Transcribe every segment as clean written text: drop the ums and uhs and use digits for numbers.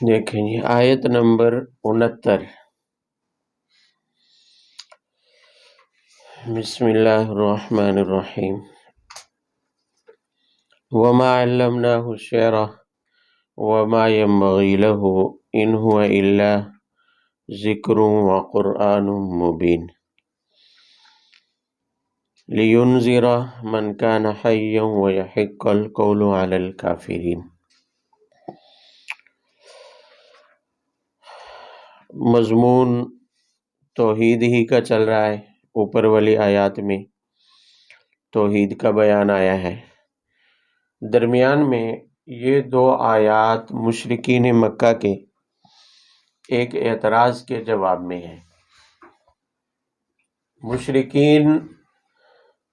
دیکھیں جی آیت نمبر 69۔ بسم اللہ الرحمن الرحیم۔ وما علمناه الشعر وما ينبغي له ان هو الا ذکر وقرآن مبین لینذر من کان حیا ویحق القول علی الکافرین۔ مضمون توحید ہی کا چل رہا ہے۔ اوپر والی آیات میں توحید کا بیان آیا ہے، درمیان میں یہ دو آیات مشرکین مکہ کے ایک اعتراض کے جواب میں ہے۔ مشرکین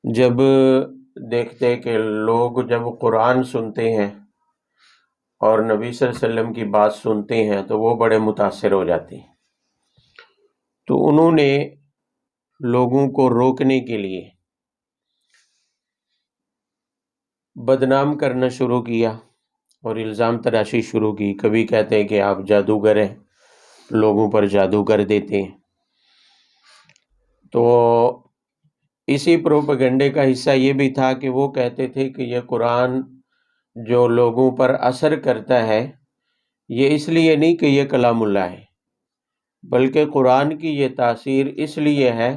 جب دیکھتے کہ لوگ جب قرآن سنتے ہیں اور نبی صلی اللہ علیہ وسلم کی بات سنتے ہیں تو وہ بڑے متاثر ہو جاتے ہیں، تو انہوں نے لوگوں کو روکنے کے لیے بدنام کرنا شروع کیا اور الزام تراشی شروع کی۔ کبھی کہتے ہیں کہ آپ جادوگر ہیں، لوگوں پر جادو کر دیتے ہیں۔ تو اسی پروپیگنڈے کا حصہ یہ بھی تھا کہ وہ کہتے تھے کہ یہ قرآن جو لوگوں پر اثر کرتا ہے یہ اس لیے نہیں کہ یہ کلام اللہ ہے، بلکہ قرآن کی یہ تاثیر اس لیے ہے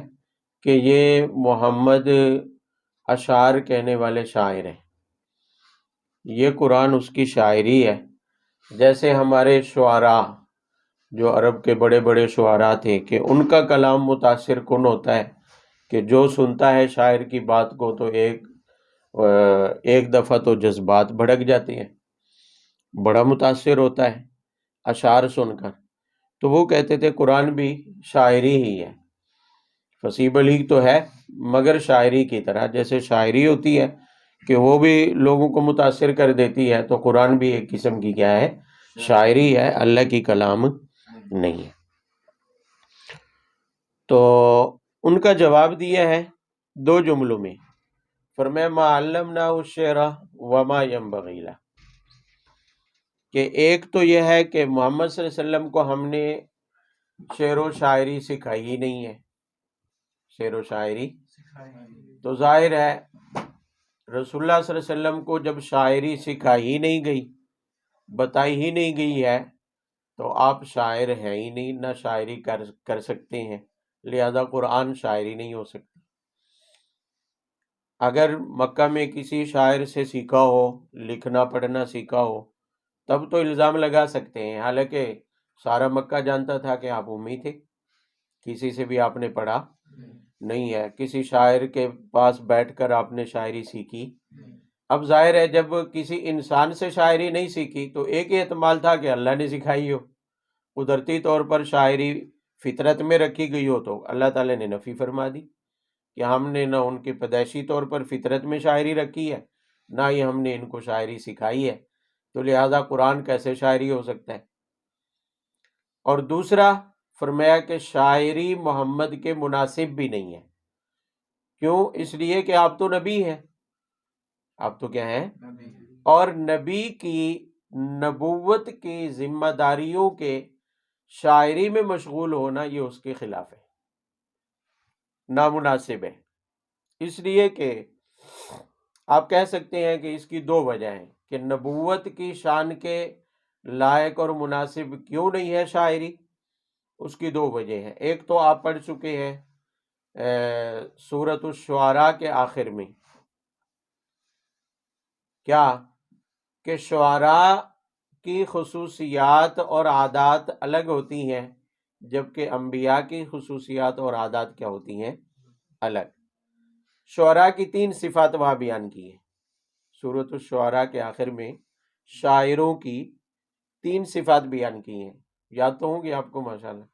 کہ یہ محمد اشعار کہنے والے شاعر ہیں، یہ قرآن اس کی شاعری ہے۔ جیسے ہمارے شعراء جو عرب کے بڑے بڑے شعراء تھے کہ ان کا کلام متاثر کن ہوتا ہے کہ جو سنتا ہے شاعر کی بات کو تو ایک دفعہ تو جذبات بھڑک جاتے ہیں، بڑا متاثر ہوتا ہے اشعار سن کر۔ تو وہ کہتے تھے قرآن بھی شاعری ہی ہے، فصیح بلیغ تو ہے مگر شاعری کی طرح، جیسے شاعری ہوتی ہے کہ وہ بھی لوگوں کو متاثر کر دیتی ہے، تو قرآن بھی ایک قسم کی کیا ہے، شاعری ہے، اللہ کی کلام نہیں ہے۔ تو ان کا جواب دیا ہے دو جملوں میں، فرمایا ما علمناه الشعر وما ينبغي له، کہ ایک تو یہ ہے کہ محمد صلی اللہ علیہ وسلم کو ہم نے شعر و شاعری سکھائی ہی نہیں ہے، شعر و شاعری تو ظاہر ہے رسول اللہ صلی اللہ علیہ وسلم کو جب شاعری سکھائی ہی نہیں گئی، بتائی ہی نہیں گئی ہے، تو آپ شاعر ہیں ہی نہیں، نہ شاعری کر سکتے ہیں، لہذا قرآن شاعری نہیں ہو سکتی۔ اگر مکہ میں کسی شاعر سے سیکھا ہو، لکھنا پڑھنا سیکھا ہو، تب تو الزام لگا سکتے ہیں، حالانکہ سارا مکہ جانتا تھا کہ آپ امی تھے، کسی سے بھی آپ نے پڑھا نہیں ہے، کسی شاعر کے پاس بیٹھ کر آپ نے شاعری سیکھی۔ اب ظاہر ہے جب کسی انسان سے شاعری نہیں سیکھی تو ایک ہی احتمال تھا کہ اللہ نے سکھائی ہو، قدرتی طور پر شاعری فطرت میں رکھی گئی ہو تو اللہ تعالیٰ نے نفی فرما دی کہ ہم نے نہ ان کے پیدائشی طور پر فطرت میں شاعری رکھی ہے، نہ ہی ہم نے ان کو شاعری سکھائی ہے، تو لہذا قرآن کیسے شاعری ہو سکتا ہے۔ اور دوسرا فرمایا کہ شاعری محمد کے مناسب بھی نہیں ہے، کیوں؟ اس لیے کہ آپ تو نبی ہیں، آپ تو کیا ہیں؟ اور نبی کی نبوت کی ذمہ داریوں کے شاعری میں مشغول ہونا یہ اس کے خلاف ہے، نامناسب ہے۔ اس لیے کہ آپ کہہ سکتے ہیں کہ اس کی دو وجہ ہیں کہ نبوت کی شان کے لائق اور مناسب کیوں نہیں ہے شاعری، اس کی دو وجہ ہیں۔ ایک تو آپ پڑھ چکے ہیں سورۃ الشعراء کے آخر میں کیا کہ شعراء کی خصوصیات اور عادات الگ ہوتی ہیں، جبکہ انبیاء کی خصوصیات اور عادات کیا ہوتی ہیں؟ الگ۔ شعراء کی 3 صفات وہاں بیان کی ہیں سورۃ الشعراء کے آخر میں، شاعروں کی 3 صفات بیان کی ہیں، یاد تو ہوں گی آپ کو ماشاءاللہ۔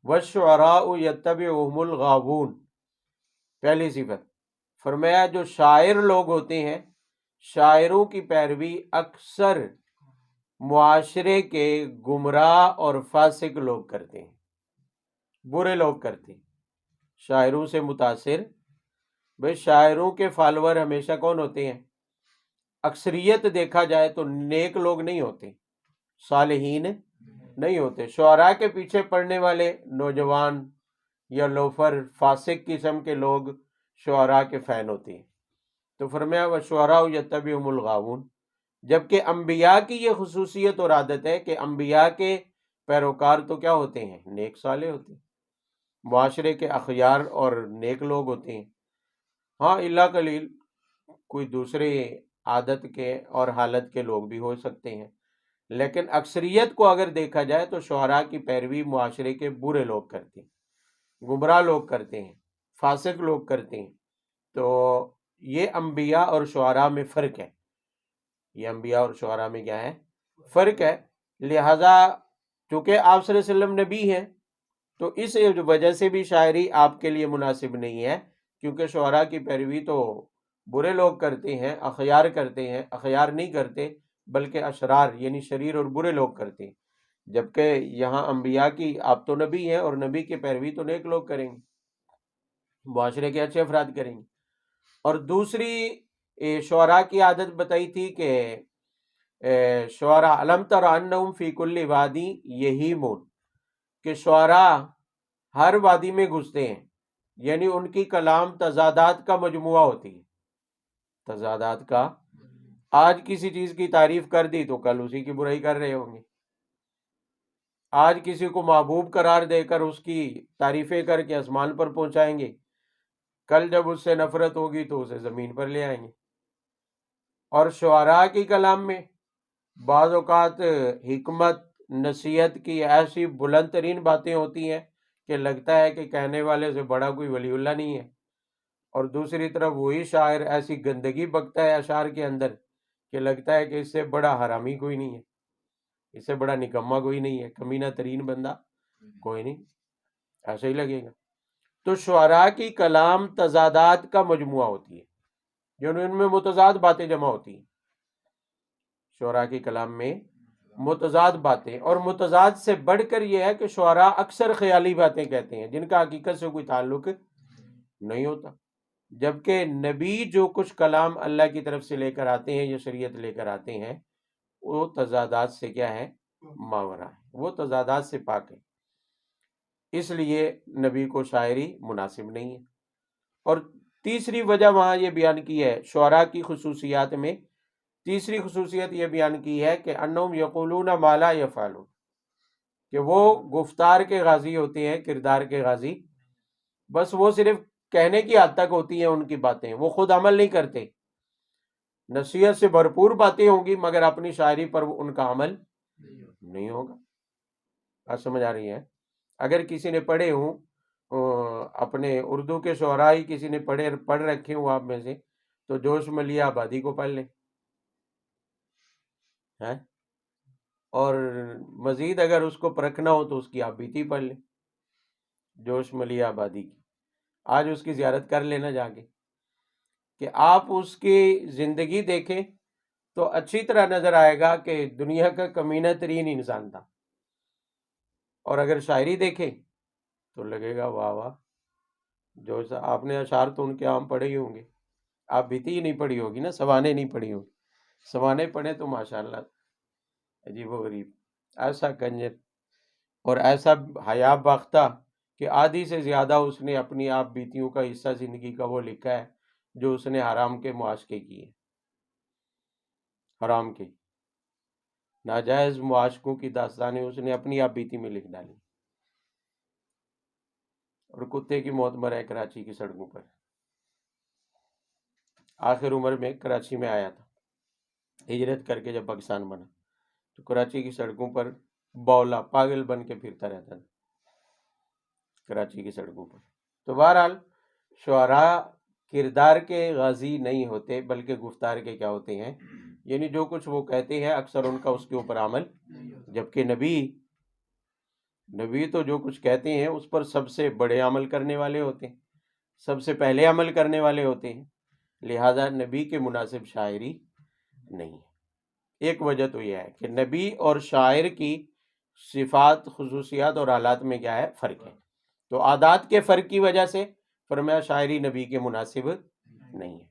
وَالشُّعَرَاءُ يَتَّبِعُهُمُ الْغَاوُونَ، پہلی صفت فرمایا جو شاعر لوگ ہوتے ہیں، شاعروں کی پیروی اکثر معاشرے کے گمراہ اور فاسق لوگ کرتے ہیں، برے لوگ کرتے ہیں، شاعروں سے متاثر۔ بھئی شاعروں کے فالوور ہمیشہ کون ہوتے ہیں؟ اکثریت دیکھا جائے تو نیک لوگ نہیں ہوتے، صالحین نہیں ہوتے۔ شعراء کے پیچھے پڑنے والے نوجوان یا لوفر فاسق قسم کے لوگ شعراء کے فین ہوتے ہیں۔ تو فرمایا وَالشُّعَرَاءُ يَتَّبِعُهُمُ الْغَاوُونَ، جبکہ انبیاء کی یہ خصوصیت اور عادت ہے کہ انبیاء کے پیروکار تو کیا ہوتے ہیں؟ نیک صالح ہوتے ہیں، معاشرے کے اخیار اور نیک لوگ ہوتے ہیں۔ ہاں الا قلیل کوئی دوسرے عادت کے اور حالت کے لوگ بھی ہو سکتے ہیں، لیکن اکثریت کو اگر دیکھا جائے تو شعراء کی پیروی معاشرے کے برے لوگ کرتے ہیں، گمراہ لوگ کرتے ہیں، فاسق لوگ کرتے ہیں۔ تو یہ انبیاء اور شعراء میں فرق ہے، یہ انبیاء اور شعراء میں کیا ہے؟ فرق ہے۔ لہذا چونکہ آپ صلی اللہ علیہ وسلم نبی ہیں تو اس وجہ سے بھی شاعری آپ کے لیے مناسب نہیں ہے، کیونکہ شعراء کی پیروی تو برے لوگ کرتے ہیں، اخیار کرتے ہیں، اخیار نہیں کرتے بلکہ اشرار یعنی شریر اور برے لوگ کرتے ہیں، جبکہ یہاں انبیاء کی، آپ تو نبی ہیں اور نبی کی پیروی تو نیک لوگ کریں گے، معاشرے کے اچھے افراد کریں گے۔ اور دوسری شعراء کی عادت بتائی تھی کہ شعراء علم تر انہم فی کل وادی یہیمون، کہ شعراء ہر وادی میں گھستے ہیں، یعنی ان کی کلام تضادات کا مجموعہ ہوتی ہے، تضادات کا۔ آج کسی چیز کی تعریف کر دی تو کل اسی کی برائی کر رہے ہوں گے، آج کسی کو محبوب قرار دے کر اس کی تعریفیں کر کے آسمان پر پہنچائیں گے، کل جب اس سے نفرت ہوگی تو اسے زمین پر لے آئیں گے۔ اور شعراء کی کلام میں بعض اوقات حکمت، نصیحت کی ایسی بلند ترین باتیں ہوتی ہیں کہ لگتا ہے کہ کہنے والے سے بڑا کوئی ولی اللہ نہیں ہے، اور دوسری طرف وہی شاعر ایسی گندگی بکتا ہے اشعار کے اندر کہ لگتا ہے کہ اس سے بڑا حرامی کوئی نہیں ہے، اس سے بڑا نکما کوئی نہیں ہے، کمینہ ترین بندہ کوئی نہیں، ایسا ہی لگے گا۔ تو شعراء کی کلام تضادات کا مجموعہ ہوتی ہے، یعنی ان میں متضاد باتیں جمع ہوتی ہیں۔ شعراء کی کلام میں متضاد باتیں، اور متضاد سے بڑھ کر یہ ہے کہ شعراء اکثر خیالی باتیں کہتے ہیں جن کا حقیقت سے کوئی تعلق نہیں ہوتا، جبکہ نبی جو کچھ کلام اللہ کی طرف سے لے کر آتے ہیں یا شریعت لے کر آتے ہیں وہ تضادات سے کیا ہے؟ ماورا ہے، وہ تضادات سے پاک ہے، اس لیے نبی کو شاعری مناسب نہیں ہے۔ اور تیسری وجہ وہاں یہ بیان کی ہے شعراء کی خصوصیات میں، تیسری خصوصیت یہ بیان کی ہے کہ انہم یقولون ما لا یفعلون، کہ وہ گفتار کے غازی ہوتے ہیں، کردار کے غازی، بس وہ صرف کہنے کی حد تک ہوتی ہیں ان کی باتیں، وہ خود عمل نہیں کرتے۔ نصیحت سے بھرپور باتیں ہوں گی مگر اپنی شاعری پر ان کا عمل نہیں ہوگا۔ بات سمجھ آ رہی ہے؟ اگر کسی نے پڑھے ہوں اپنے اردو کے شعراء ہی کسی نے پڑھ رکھے ہوں آپ میں سے تو جوش ملیح آبادی کو پڑھ لیں، اور مزید اگر اس کو پرکھنا ہو تو اس کی آپ بیتی پڑھ لیں، جوش ملیح آبادی کی، آج اس کی زیارت کر لینا جا کے، کہ آپ اس کی زندگی دیکھیں تو اچھی طرح نظر آئے گا کہ دنیا کا کمینہ ترین انسان تھا، اور اگر شاعری دیکھیں تو لگے گا واہ واہ، جو آپ نے اشعار تو ان کے عام پڑھے ہی ہوں گے، آپ بیتی ہی نہیں پڑھی ہوگی نا، سوانے نہیں پڑھی ہوگی، سوانے پڑھے تو ماشاءاللہ عجیب و غریب، ایسا کنجر اور ایسا حیا باختہ کہ آدھی سے زیادہ اس نے اپنی آپ بیتیوں کا حصہ زندگی کا وہ لکھا ہے جو اس نے حرام کے معاشقے کیے، حرام کے ناجائز معاشقوں کی داستانیں اس نے اپنی آپ بیتی میں لکھ ڈالی، اور کتے کی موت مرا ہے کراچی کی سڑکوں پر، آخر عمر میں کراچی میں آیا تھا، ہجرت کر کے جب پاکستان بنا تو کراچی کی سڑکوں پر بولا پاگل بن کے پھرتا رہتا تھا کراچی کی سڑکوں پر۔ تو بہرحال شعراء کردار کے غازی نہیں ہوتے بلکہ گفتار کے کیا ہوتے ہیں، یعنی جو کچھ وہ کہتے ہیں اکثر ان کا اس کے اوپر عمل، جبکہ نبی تو جو کچھ کہتے ہیں اس پر سب سے بڑے عمل کرنے والے ہوتے ہیں، سب سے پہلے عمل کرنے والے ہوتے ہیں، لہذا نبی کے مناسب شاعری نہیں ہے۔ ایک وجہ تو یہ ہے کہ نبی اور شاعر کی صفات، خصوصیات اور حالات میں کیا ہے؟ فرق ہے۔ تو عادات کے فرق کی وجہ سے فرمایا شاعری نبی کے مناسب نہیں ہے۔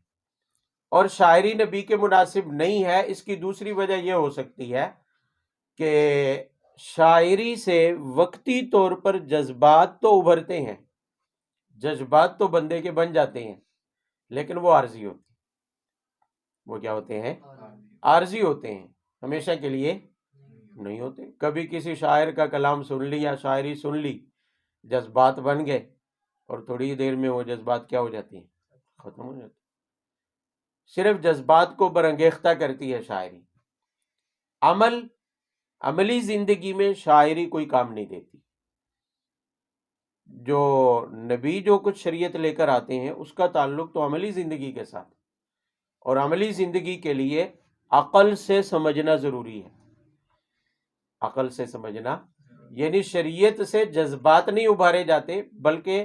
اور شاعری نبی کے مناسب نہیں ہے، اس کی دوسری وجہ یہ ہو سکتی ہے کہ شاعری سے وقتی طور پر جذبات تو ابھرتے ہیں، جذبات تو بندے کے بن جاتے ہیں، لیکن وہ عارضی ہوتے ہیں۔ وہ کیا ہوتے ہیں؟ عارضی ہوتے ہیں، ہمیشہ کے لیے نہیں ہوتے۔ کبھی کسی شاعر کا کلام سن لیا، شاعری سن لی، جذبات بن گئے، اور تھوڑی دیر میں وہ جذبات کیا ہو جاتی ہیں؟ ختم ہو جاتی۔ صرف جذبات کو برانگیختہ کرتی ہے شاعری، عملی زندگی میں شاعری کوئی کام نہیں دیتی۔ جو نبی جو کچھ شریعت لے کر آتے ہیں اس کا تعلق تو عملی زندگی کے ساتھ، اور عملی زندگی کے لیے عقل سے سمجھنا ضروری ہے۔ عقل سے سمجھنا یعنی شریعت سے جذبات نہیں ابھارے جاتے، بلکہ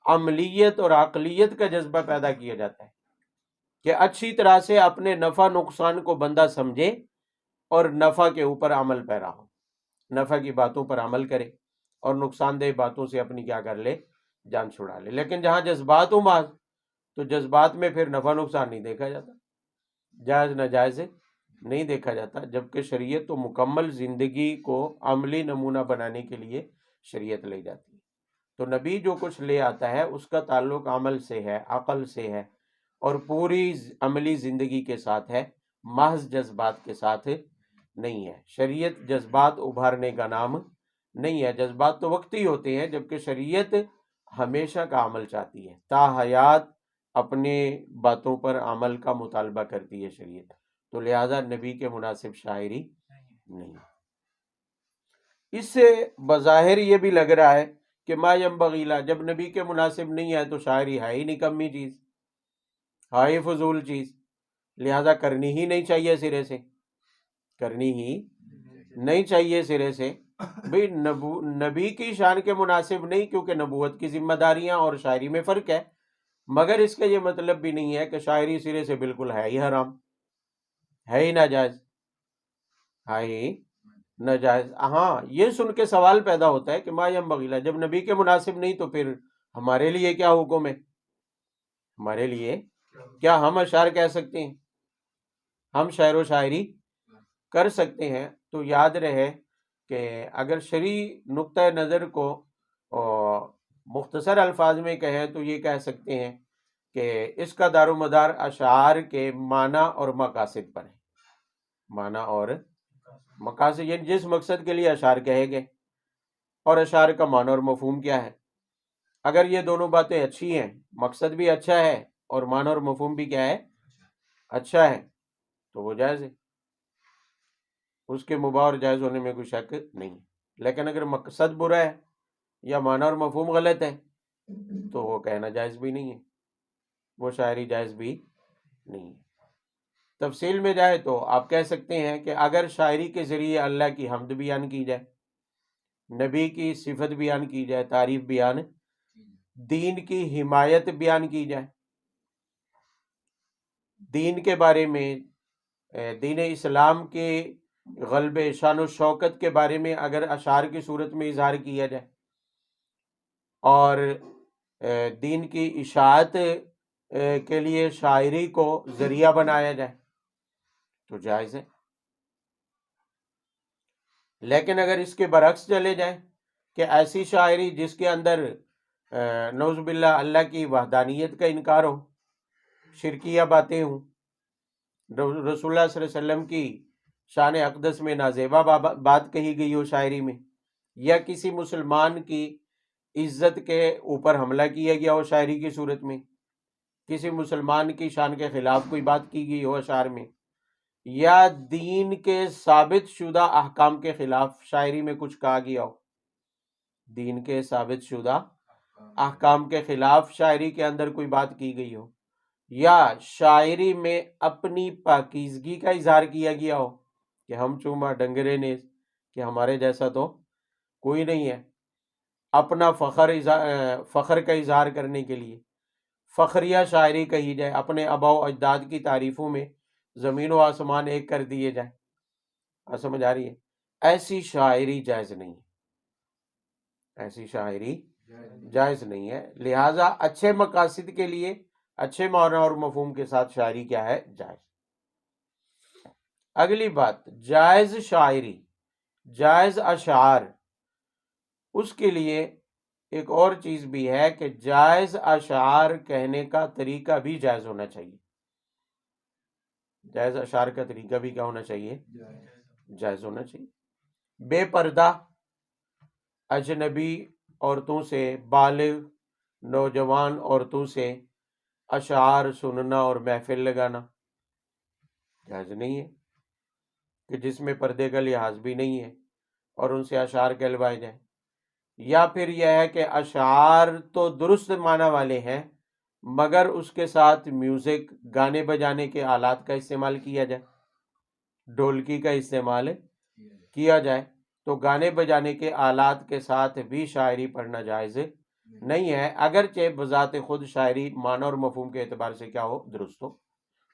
عملیت اور عقلیت کا جذبہ پیدا کیا جاتا ہے کہ اچھی طرح سے اپنے نفع نقصان کو بندہ سمجھے اور نفع کے اوپر عمل پیرا ہو، نفع کی باتوں پر عمل کرے اور نقصان دہ باتوں سے اپنی کیا کر لے؟ جان چھڑا لے۔ لیکن جہاں جذبات ہو محض، تو جذبات میں پھر نفع نقصان نہیں دیکھا جاتا، جائز ناجائز نہیں دیکھا جاتا، جبکہ شریعت تو مکمل زندگی کو عملی نمونہ بنانے کے لیے شریعت لے جاتی ہے۔ تو نبی جو کچھ لے آتا ہے اس کا تعلق عمل سے ہے، عقل سے ہے، اور پوری عملی زندگی کے ساتھ ہے، محض جذبات کے ساتھ نہیں ہے۔ شریعت جذبات ابھارنے کا نام نہیں ہے، جذبات تو وقتی ہوتے ہیں، جبکہ شریعت ہمیشہ کا عمل چاہتی ہے، تا حیات اپنے باتوں پر عمل کا مطالبہ کرتی ہے شریعت، تو لہذا نبی کے مناسب شاعری نہیں۔ اس سے بظاہر یہ بھی لگ رہا ہے کہ ما ینبغی لا، جب نبی کے مناسب نہیں ہے تو شاعری ہے ہی نکمی چیز، ہے ہی فضول چیز، لہذا کرنی ہی نہیں چاہیے، سرے سے کرنی ہی نہیں چاہیے سرے سے۔ بھئی نبی کی شان کے مناسب نہیں، کیونکہ نبوت کی ذمہ داریاں اور شاعری میں فرق ہے، مگر اس کا یہ مطلب بھی نہیں ہے کہ شاعری سرے سے بالکل ہے ہی حرام، ہے ہی ناجائز، ہے ہی ناجائز۔ ہاں، یہ سن کے سوال پیدا ہوتا ہے کہ ما ینبغی لا، جب نبی کے مناسب نہیں تو پھر ہمارے لیے کیا حکم ہے؟ ہمارے لیے کیا ہم اشعار کہہ سکتے ہیں؟ ہم شعر و شاعری کر سکتے ہیں؟ تو یاد رہے کہ اگر شرعی نقطہ نظر کو مختصر الفاظ میں کہیں تو یہ کہہ سکتے ہیں کہ اس کا دار و مدار اشعار کے معنی اور مقاصد پر ہے۔ معنی اور مقاصد یعنی جس مقصد کے لیے اشعار کہے گئے، اور اشعار کا معنی اور مفہوم کیا ہے۔ اگر یہ دونوں باتیں اچھی ہیں، مقصد بھی اچھا ہے اور معنی اور مفہوم بھی کیا ہے؟ اچھا ہے، تو وہ جائز ہے، اس کے مباح اور جائز ہونے میں کوئی شک نہیں۔ لیکن اگر مقصد برا ہے یا معنی اور مفہوم غلط ہے تو وہ کہنا جائز بھی نہیں ہے، وہ شاعری جائز بھی نہیں ہے۔ تفصیل میں جائے تو آپ کہہ سکتے ہیں کہ اگر شاعری کے ذریعے اللہ کی حمد بیان کی جائے، نبی کی صفت بیان کی جائے، تعریف بیان، دین کی حمایت بیان کی جائے، دین کے بارے میں، دین اسلام کے غلبے شان و شوکت کے بارے میں اگر اشعار کی صورت میں اظہار کیا جائے، اور دین کی اشاعت کے لیے شاعری کو ذریعہ بنایا جائے تو جائز ہے۔ لیکن اگر اس کے برعکس چلے جائیں کہ ایسی شاعری جس کے اندر نعوذ باللہ اللہ کی وحدانیت کا انکار ہو، شرکیہ باتیں ہوں، رسول اللہ صلی اللہ علیہ وسلم کی شان اقدس میں نازیبا بات کہی گئی ہو شاعری میں، یا کسی مسلمان کی عزت کے اوپر حملہ کیا گیا ہو شاعری کی صورت میں، کسی مسلمان کی شان کے خلاف کوئی بات کی گئی ہو اشعار میں، یا دین کے ثابت شدہ احکام کے خلاف شاعری میں کچھ کہا گیا ہو، دین کے ثابت شدہ احکام کے خلاف شاعری کے اندر کوئی بات کی گئی ہو، یا شاعری میں اپنی پاکیزگی کا اظہار کیا گیا ہو کہ ہم چوما ڈنگرے نے، کہ ہمارے جیسا تو کوئی نہیں ہے، اپنا فخر کا اظہار کرنے کے لیے فخریہ شاعری کہی جائے، اپنے آباء و اجداد کی تعریفوں میں زمین و آسمان ایک کر دیے جائیں، سمجھ آ رہی ہے؟ ایسی شاعری جائز نہیں ہے، ایسی شاعری جائز نہیں ہے، لہٰذا اچھے مقاصد کے لیے اچھے معنی اور مفہوم کے ساتھ شاعری کیا ہے؟ جائز۔ اگلی بات، جائز شاعری جائز اشعار، اس کے لیے ایک اور چیز بھی ہے کہ جائز اشعار کہنے کا طریقہ بھی جائز ہونا چاہیے. جائز اشعار کا طریقہ بھی کیا ہونا چاہیے؟ جائز ہونا چاہیے. بے پردہ اجنبی عورتوں سے، بالغ نوجوان عورتوں سے اشعار سننا اور محفل لگانا جائز نہیں ہے، کہ جس میں پردے کا لحاظ بھی نہیں ہے اور ان سے اشعار کہلوائے جائیں. یا پھر یہ ہے کہ اشعار تو درست معنی والے ہیں مگر اس کے ساتھ میوزک، گانے بجانے کے آلات کا استعمال کیا جائے، ڈھولکی کا استعمال کیا جائے، تو گانے بجانے کے آلات کے ساتھ بھی شاعری پڑھنا جائز نہیں ہے، اگرچہ بذات خود شاعری معنی اور مفہوم کے اعتبار سے کیا ہو، درست ہو،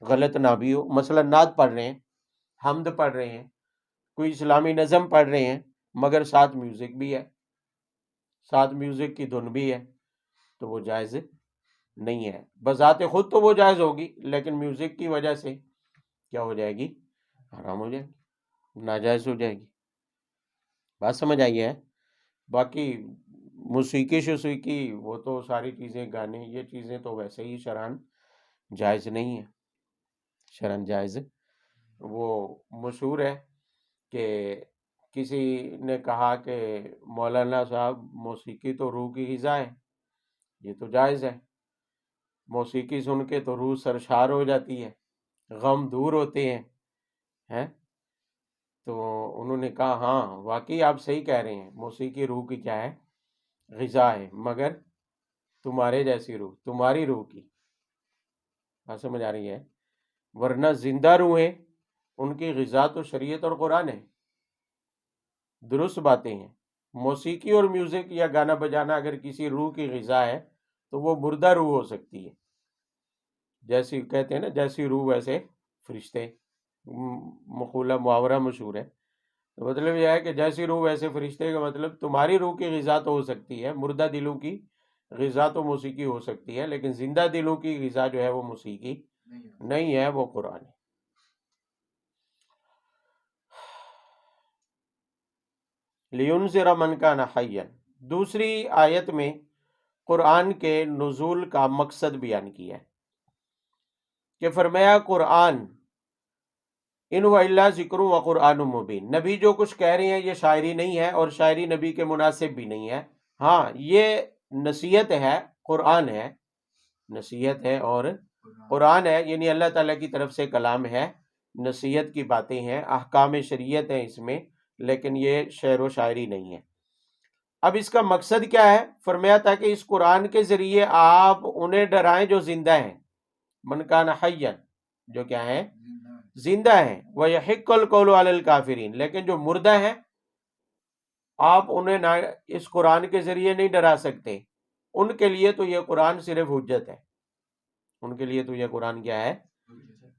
غلط نہ بھی ہو. مثلا نعت پڑھ رہے ہیں، حمد پڑھ رہے ہیں، کوئی اسلامی نظم پڑھ رہے ہیں مگر ساتھ میوزک بھی ہے، ساتھ میوزک کی دھن بھی ہے، تو وہ جائز نہیں ہے. بذات خود تو وہ جائز ہوگی لیکن میوزک کی وجہ سے کیا ہو جائے گی؟ حرام ہو جائے گی، ناجائز ہو جائے گی. بات سمجھ آئی ہے؟ باقی موسیقی وہ تو ساری چیزیں، گانے، یہ چیزیں تو ویسے ہی شرعاً جائز نہیں ہے، شرعاً جائز. وہ مشہور ہے کہ کسی نے کہا کہ مولانا صاحب موسیقی تو روح کی غذا ہے، یہ تو جائز ہے، موسیقی سن کے تو روح سرشار ہو جاتی ہے، غم دور ہوتے ہیں. تو انہوں نے کہا ہاں واقعی آپ صحیح کہہ رہے ہیں، موسیقی روح کی کیا ہے؟ غذا ہے، مگر تمہارے جیسی روح، تمہاری روح کی. بات سمجھ آ رہی ہے؟ ورنہ زندہ روحیں، ان کی غذا تو شریعت اور قرآن ہے، درست باتیں ہیں. موسیقی اور میوزک یا گانا بجانا اگر کسی روح کی غذا ہے تو وہ مردہ روح ہو سکتی ہے. جیسی کہتے ہیں نا، جیسی روح ویسے فرشتے، مقولہ محاورہ مشہور ہے. مطلب یہ ہے کہ جیسی روح ویسے فرشتے کا مطلب تمہاری روح کی غذا تو ہو سکتی ہے، مردہ دلوں کی غذا تو موسیقی ہو سکتی ہے، لیکن زندہ دلوں کی غذا جو ہے وہ موسیقی نہیں ہے، وہ قرآن ہے. لِيُنذِرَ مَنْ كَانَ حَيًّا، دوسری آیت میں قرآن کے نزول کا مقصد بیان کیا ہے کہ فرمایا قرآن ان وَإِلَّا ذِكْرٌ وَقُرْآنٌ مُبِينٌ، نبی جو کچھ کہہ رہے ہیں یہ شاعری نہیں ہے اور شاعری نبی کے مناسب بھی نہیں ہے. ہاں یہ نصیحت ہے، قرآن ہے، نصیحت ہے اور قرآن ہے، یعنی اللہ تعالیٰ کی طرف سے کلام ہے، نصیحت کی باتیں ہیں، احکام شریعت ہیں اس میں، لیکن یہ شعر و شاعری نہیں ہے. اب اس کا مقصد کیا ہے؟ فرمایا تاکہ اس قرآن کے ذریعے آپ انہیں ڈرائیں جو زندہ ہیں، من کان حیا، جو کیا ہیں؟ زندہ ہیں. وَيَحِقَّ الْقَوْلُ عَلَى الْكَافِرِينَ، لیکن جو مردہ ہیں آپ انہیں نہ اس قرآن کے ذریعے نہیں ڈرا سکتے، ان کے لیے تو یہ قرآن صرف حجت ہے، ان کے لیے تو یہ قرآن کیا ہے؟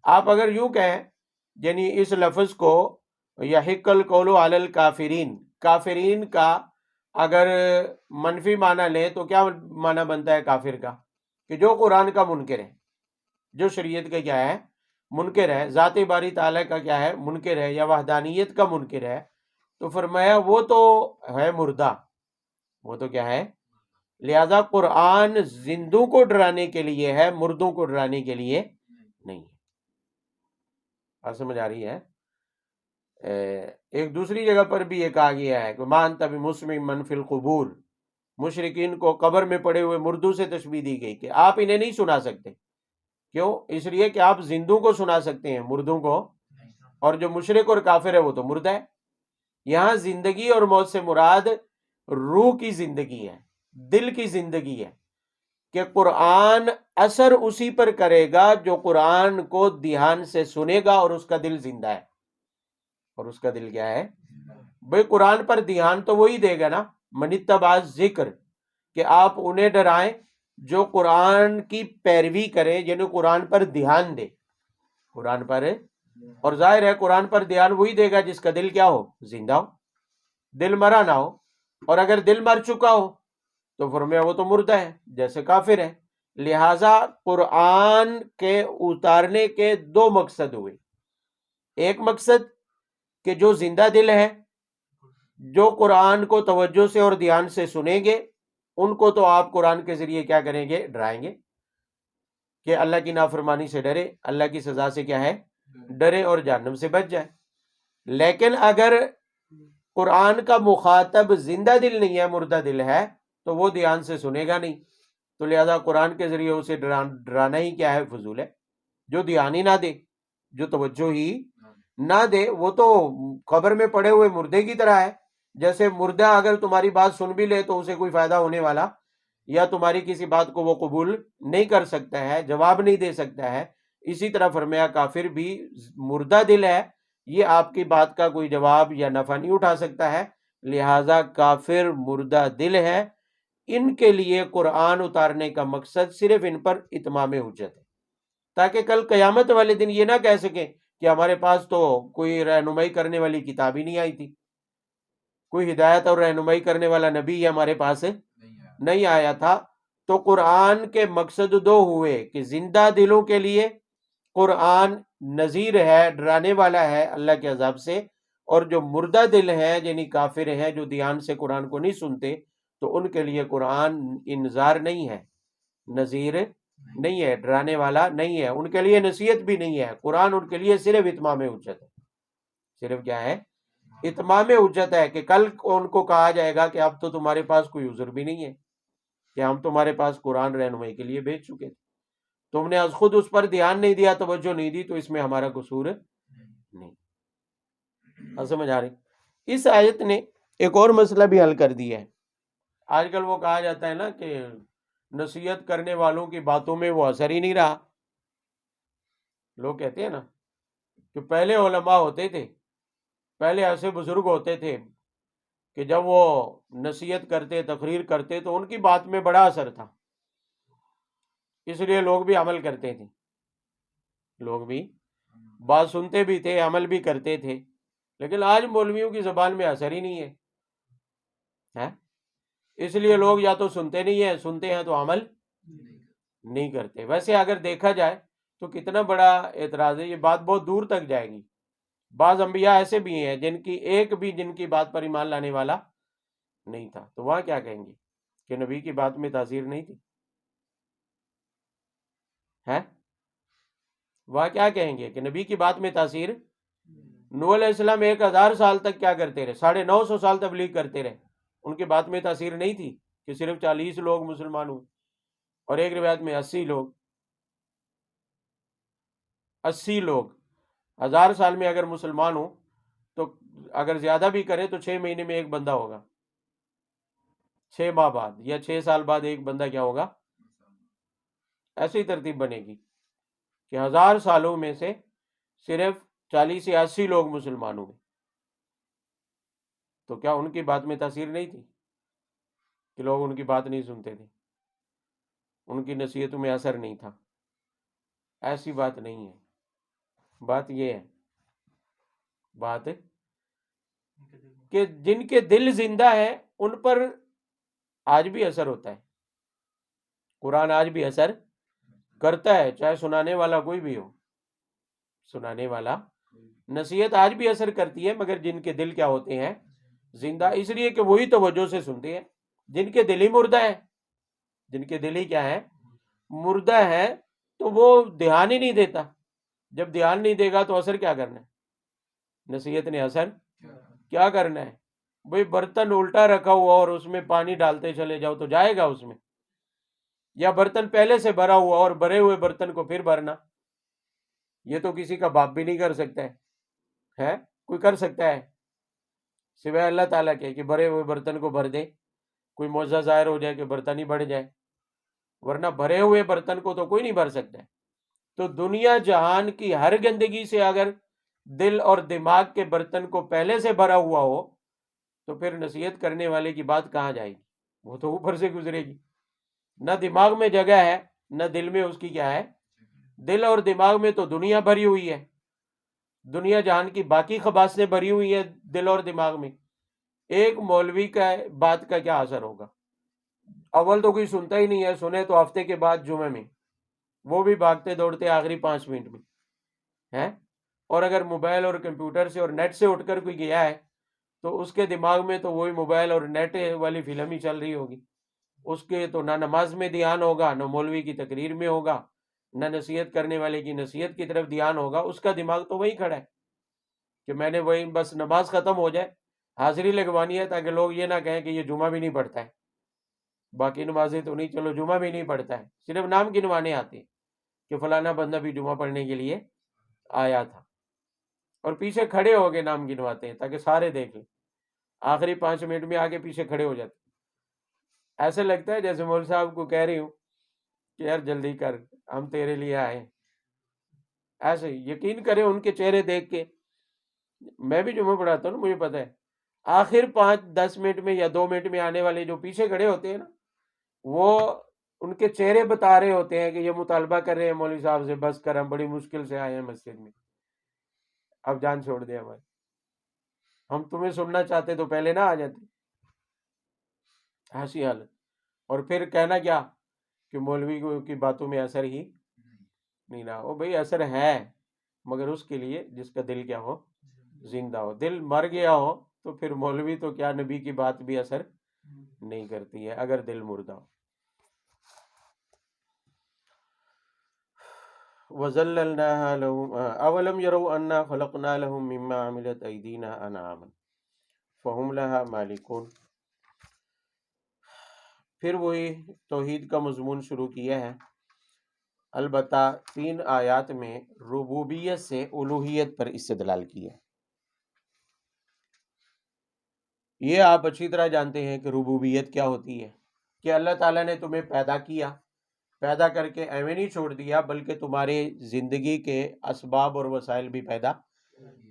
آپ اگر یوں کہیں، یعنی اس لفظ کو یحق القول علی الکافرین، کافرین کا اگر منفی معنی لیں تو کیا معنی بنتا ہے کافر کا؟ کہ جو قرآن کا منکر ہے، جو شریعت کا کیا ہے؟ منکر ہے، ذات باری تعالیٰ کا کیا ہے؟ منکر ہے، یا وحدانیت کا منکر ہے. تو فرمایا وہ تو ہے مردہ، وہ تو کیا ہے؟ لہذا قرآن زندوں کو ڈرانے کے لیے ہے، مردوں کو ڈرانے کے لیے نہیں. آپ سمجھ آ رہی ہے؟ ایک دوسری جگہ پر بھی یہ کہا گیا ہے کہ ما انت بمسمع من فی القبور، مشرکین کو قبر میں پڑے ہوئے مردوں سے تشبیہ دی گئی کہ آپ انہیں نہیں سنا سکتے. کیوں؟ اس لیے کہ آپ زندوں کو سنا سکتے ہیں، مردوں کو، اور جو مشرک اور کافر ہے وہ تو مردہ ہے. یہاں زندگی اور موت سے مراد روح کی زندگی ہے، دل کی زندگی ہے، کہ قرآن اثر اسی پر کرے گا جو قرآن کو دھیان سے سنے گا اور اس کا دل زندہ ہے. اور اس کا دل کیا ہے؟ بھئی قرآن پر دھیان تو وہی دے گا نا، من اتبع ذکر، کہ آپ انہیں ڈرائیں جو قرآن کی پیروی کریں، یعنی قرآن پر دھیان دے، قرآن پر. اور ظاہر ہے قرآن پر دھیان وہی دے گا جس کا دل کیا ہو؟ زندہ ہو، دل مرا نہ ہو. اور اگر دل مر چکا ہو تو فرمایا وہ تو مردہ ہے، جیسے کافر ہے. لہٰذا قرآن کے اتارنے کے دو مقصد ہوئے. ایک مقصد کہ جو زندہ دل ہے جو قرآن کو توجہ سے اور دھیان سے سنیں گے ان کو تو آپ قرآن کے ذریعے کیا کریں گے؟ ڈرائیں گے کہ اللہ کی نافرمانی سے ڈرے، اللہ کی سزا سے کیا ہے؟ ڈرے اور جہنم سے بچ جائے۔ لیکن اگر قرآن کا مخاطب زندہ دل نہیں ہے، مردہ دل ہے، تو وہ دھیان سے سنے گا نہیں، تو لہذا قرآن کے ذریعے اسے ڈرانا ہی کیا ہے؟ فضول ہے۔ جو دھیان ہی نہ دے، جو توجہ ہی نہ دے، وہ تو قبر میں پڑے ہوئے مردے کی طرح ہے۔ جیسے مردہ اگر تمہاری بات سن بھی لے تو اسے کوئی فائدہ ہونے والا، یا تمہاری کسی بات کو وہ قبول نہیں کر سکتا ہے، جواب نہیں دے سکتا ہے، اسی طرح فرمایا کافر بھی مردہ دل ہے، یہ آپ کی بات کا کوئی جواب یا نفع نہیں اٹھا سکتا ہے، لہٰذا کافر مردہ دل ہے۔ ان کے لیے قرآن اتارنے کا مقصد صرف ان پر اتمام حجت ہے، تاکہ کل قیامت والے دن یہ نہ کہہ سکیں کہ ہمارے پاس تو کوئی رہنمائی کرنے والی کتاب ہی نہیں آئی تھی، کوئی ہدایت اور رہنمائی کرنے والا نبی ہمارے پاس نہیں آیا تھا۔ تو قرآن کے مقصد دو ہوئے کہ زندہ دلوں کے لیے قرآن نذیر ہے، ڈرانے والا ہے اللہ کے عذاب سے، اور جو مردہ دل ہیں یعنی کافر ہیں جو دھیان سے قرآن کو نہیں سنتے، تو ان کے لیے قرآن انذار نہیں ہے، نذیر نہیں ہے، ڈرانے والا نہیں ہے، ان کے لیے نصیحت بھی نہیں ہے۔ قرآن ان کے لیے صرف اتمام حجت ہے، صرف کیا ہے؟ اتمام حجت ہے، کہ کل ان کو کہا جائے گا کہ اب تو تمہارے پاس کوئی عذر بھی نہیں ہے، کہ ہم تمہارے پاس قرآن رہنمائی کے لیے بھیج چکے تھے، تم نے از خود اس پر دھیان نہیں دیا، توجہ نہیں دی، تو اس میں ہمارا قصور نہیں۔ سمجھ آ رہی؟ اس آیت نے ایک اور مسئلہ بھی حل کر دیا ہے۔ آج کل وہ کہا جاتا ہے نا کہ نصیحت کرنے والوں کی باتوں میں وہ اثر ہی نہیں رہا۔ لوگ کہتے ہیں نا کہ پہلے علماء ہوتے تھے، پہلے ایسے بزرگ ہوتے تھے کہ جب وہ نصیحت کرتے، تقریر کرتے، تو ان کی بات میں بڑا اثر تھا، اس لیے لوگ بھی عمل کرتے تھے، لوگ بھی بات سنتے بھی تھے، عمل بھی کرتے تھے۔ لیکن آج مولویوں کی زبان میں اثر ہی نہیں ہے، اس لیے لوگ یا تو سنتے نہیں ہیں، سنتے ہیں تو عمل نہیں کرتے۔ ویسے اگر دیکھا جائے تو کتنا بڑا اعتراض ہے، یہ بات بہت دور تک جائے گی۔ بعض انبیاء ایسے بھی ہیں جن کی بات پر ایمان لانے والا نہیں تھا، تو وہاں کیا کہیں گے کہ نبی کی بات میں تاثیر نہیں تھی؟ وہاں کیا کہیں گے کہ نبی کی بات میں تاثیر؟ نوح علیہ السلام 1000 سال تک کیا کرتے رہے؟ 950 سال تبلیغ کرتے رہے، ان کی بات میں تاثیر نہیں تھی کہ صرف 40 لوگ مسلمان ہوئے، اور ایک روایت میں 80 لوگ 1000 سال میں اگر مسلمان ہوں تو اگر زیادہ بھی کرے تو 6 مہینے میں ایک بندہ ہوگا، 6 ماہ بعد یا 6 سال بعد ایک بندہ کیا ہوگا؟ ایسی ترتیب بنے گی کہ 1000 سالوں میں سے صرف 40 یا 80 لوگ مسلمان ہوئے، تو کیا ان کی بات میں تاثیر نہیں تھی کہ لوگ ان کی بات نہیں سنتے تھے، ان کی نصیحتوں میں اثر نہیں تھا؟ ایسی بات نہیں ہے۔ بات یہ ہے، بات کہ جن کے دل زندہ ہے ان پر آج بھی اثر ہوتا ہے، قرآن آج بھی اثر کرتا ہے، چاہے سنانے والا کوئی بھی ہو، سنانے والا نصیحت آج بھی اثر کرتی ہے، مگر جن کے دل کیا ہوتے ہیں؟ زندہ، اس لیے کہ وہی توجہ سے سنتے ہیں۔ جن کے دل ہی مردہ ہے، جن کے دل ہی کیا ہے؟ مردہ ہے، تو وہ دھیان ہی نہیں دیتا۔ جب دھیان نہیں دے گا تو اثر کیا کرنا ہے؟ نصیحت نے اثر کیا کرنا ہے؟ بھئی برتن الٹا رکھا ہوا اور اس میں پانی ڈالتے چلے جاؤ تو جائے گا اس میں؟ یا برتن پہلے سے بھرا ہوا اور بھرے ہوئے برتن کو پھر بھرنا؟ یہ تو کسی کا باپ بھی نہیں کر سکتا ہے، کوئی کر سکتا ہے سوائے اللہ تعالیٰ کے کہ بھرے ہوئے برتن کو بھر دے، کوئی معجزہ ظاہر ہو جائے کہ برتن ہی بڑھ جائے، ورنہ بھرے ہوئے برتن کو تو کوئی نہیں بھر سکتا ہے۔ تو دنیا جہان کی ہر گندگی سے اگر دل اور دماغ کے برتن کو پہلے سے بھرا ہوا ہو تو پھر نصیحت کرنے والے کی بات کہاں جائے گی؟ وہ تو اوپر سے گزرے گی۔ نہ دماغ میں جگہ ہے، نہ دل میں اس کی کیا ہے؟ دل اور دماغ میں تو دنیا بھری ہوئی ہے، دنیا جہان کی باقی خباثیں بھری ہوئی ہیں دل اور دماغ میں۔ ایک مولوی کا بات کا کیا اثر ہوگا؟ اول تو کوئی سنتا ہی نہیں ہے، سنے تو ہفتے کے بعد جمعے میں، وہ بھی بھاگتے دوڑتے آخری 5 منٹ میں ہے۔ اور اگر موبائل اور کمپیوٹر سے اور نیٹ سے اٹھ کر کوئی گیا ہے تو اس کے دماغ میں تو وہی موبائل اور نیٹ والی فلم ہی چل رہی ہوگی. اس کے تو نہ نماز میں دھیان ہوگا، نہ مولوی کی تقریر میں ہوگا، نہ نصیحت کرنے والے کی نصیحت کی طرف دھیان ہوگا. اس کا دماغ تو وہی کھڑا ہے کہ میں نے وہی بس نماز ختم ہو جائے، حاضری لگوانی ہے تاکہ لوگ یہ نہ کہیں کہ یہ جمعہ بھی نہیں پڑھتا ہے. باقی نمازیں تو نہیں، چلو جمعہ بھی نہیں پڑھتا ہے، صرف نام گنوانے آتے ہیں کہ فلانا بندہ بھی جمعہ پڑھنے کے لیے آیا تھا، اور پیچھے کھڑے ہو کے نام گنواتے ہیں تاکہ سارے دیکھیں. آخری 5 منٹ میں آگے پیچھے کھڑے ہو جاتے. ایسے لگتا ہے جیسے مول صاحب کو کہہ رہی ہوں کہ یار جلدی کر، ہم تیرے لیے آئے. ایسے یقین کریں ان کے چہرے دیکھ کے، میں بھی جمعہ پڑھاتا ہوں نا، مجھے پتا ہے آخر 5-10 منٹ میں یا 2 منٹ میں آنے والے جو پیچھے کھڑے ہوتے ہیں نا، وہ ان کے چہرے بتا رہے ہوتے ہیں کہ یہ مطالبہ کر رہے ہیں مولوی صاحب سے، بس کر، ہم بڑی مشکل سے آئے ہیں مسجد میں، اب جان چھوڑ دے ہماری، ہم تمہیں سننا چاہتے تو پہلے نہ آ جاتے. ایسی حالت. اور پھر کہنا کیا کہ مولوی کی باتوں میں اثر ہی نہیں رہا. وہ بھئی اثر ہے، مگر اس کے لیے جس کا دل کیا ہو، زندہ ہو. دل مر گیا ہو تو پھر مولوی تو کیا، نبی کی بات بھی اثر نہیں کرتی ہے اگر دل مردہ ہو. وَذَلَّلْنَاهَا لَهُمْ أَوَلَمْ يَرَوْا أَنَّا خَلَقْنَا لَهُم مِّمَّا عَمِلَتْ أَيْدِينَا أَنْعَامًا فَهُمْ لَهَا مَالِكُونَ. پھر وہی توحید کا مضمون شروع کیا ہے، البتہ 3 آیات میں ربوبیت سے الوہیت پر استدلال کیا. یہ آپ اچھی طرح جانتے ہیں کہ ربوبیت کیا ہوتی ہے، کہ اللہ تعالیٰ نے تمہیں پیدا کیا، پیدا کر کے ایویں نہیں چھوڑ دیا، بلکہ تمہارے زندگی کے اسباب اور وسائل بھی پیدا،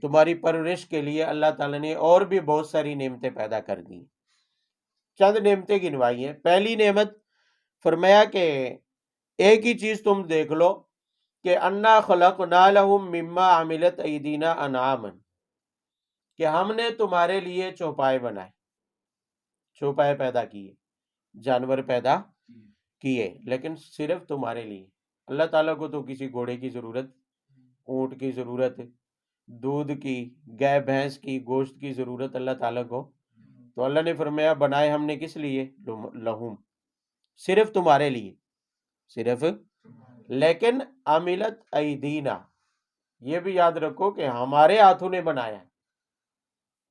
تمہاری پرورش کے لیے اللہ تعالیٰ نے اور بھی بہت ساری نعمتیں پیدا کر دی. چند نعمتیں گنوائی ہیں. پہلی نعمت فرمایا کہ ایک ہی چیز تم دیکھ لو کہ انا خلقنا لہم مما عملت ایدینا انعاما، کہ ہم نے تمہارے لیے چوپائے بنائے، چوپائے پیدا کیے، جانور پیدا کیے، لیکن صرف تمہارے لیے. اللہ تعالیٰ کو تو کسی گھوڑے کی ضرورت، اونٹ کی ضرورت، دودھ کی، گائے بھینس کی، گوشت کی ضرورت اللہ تعالیٰ کو. تو اللہ نے فرمایا بنائے ہم نے کس لیے، لہم، صرف تمہارے لیے، صرف. لیکن عملت ایدینا، یہ بھی یاد رکھو کہ ہمارے ہاتھوں نے بنایا ہے.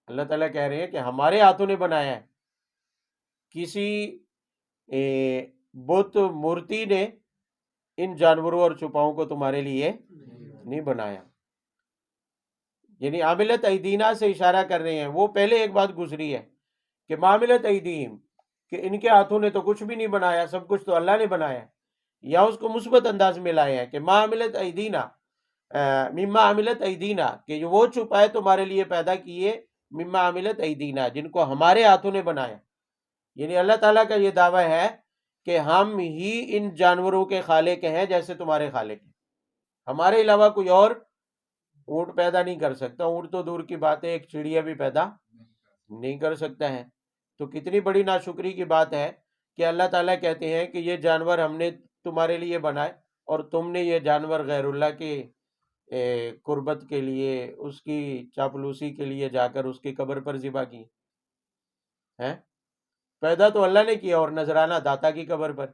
اللہ تعالیٰ کہہ رہے ہیں کہ ہمارے ہاتھوں نے بنایا ہے، کسی بت مورتی نے ان جانوروں اور چوپاؤں کو تمہارے لیے نہیں بنایا. یعنی عاملت ایدینا سے اشارہ کر رہے ہیں. وہ پہلے ایک بات گزری ہے کہ معاملت ایدیم، کہ ان کے ہاتھوں نے تو کچھ بھی نہیں بنایا، سب کچھ تو اللہ نے بنایا. یا اس کو مثبت انداز میں لائے ہیں کہ معاملت ایدینا، مما عاملت ایدینا، کہ وہ چوپائے تمہارے لیے پیدا کیے، مما عاملت ایدینا، جن کو ہمارے ہاتھوں نے بنایا. یعنی اللہ تعالیٰ کا یہ دعویٰ ہے کہ ہم ہی ان جانوروں کے خالق ہیں جیسے تمہارے خالق ہیں. ہمارے علاوہ کوئی اور اونٹ پیدا نہیں کر سکتا. اونٹ تو دور کی بات ہے، ایک چڑیا بھی پیدا نہیں کر سکتا ہے. تو کتنی بڑی ناشکری کی بات ہے کہ اللہ تعالیٰ کہتے ہیں کہ یہ جانور ہم نے تمہارے لیے بنائے، اور تم نے یہ جانور غیر اللہ کے قربت کے لیے، اس کی چاپلوسی کے لیے جا کر اس کی قبر پر ذبح کی ہیں. پیدا تو اللہ نے کیا، اور نذرانہ داتا کی قبر پر.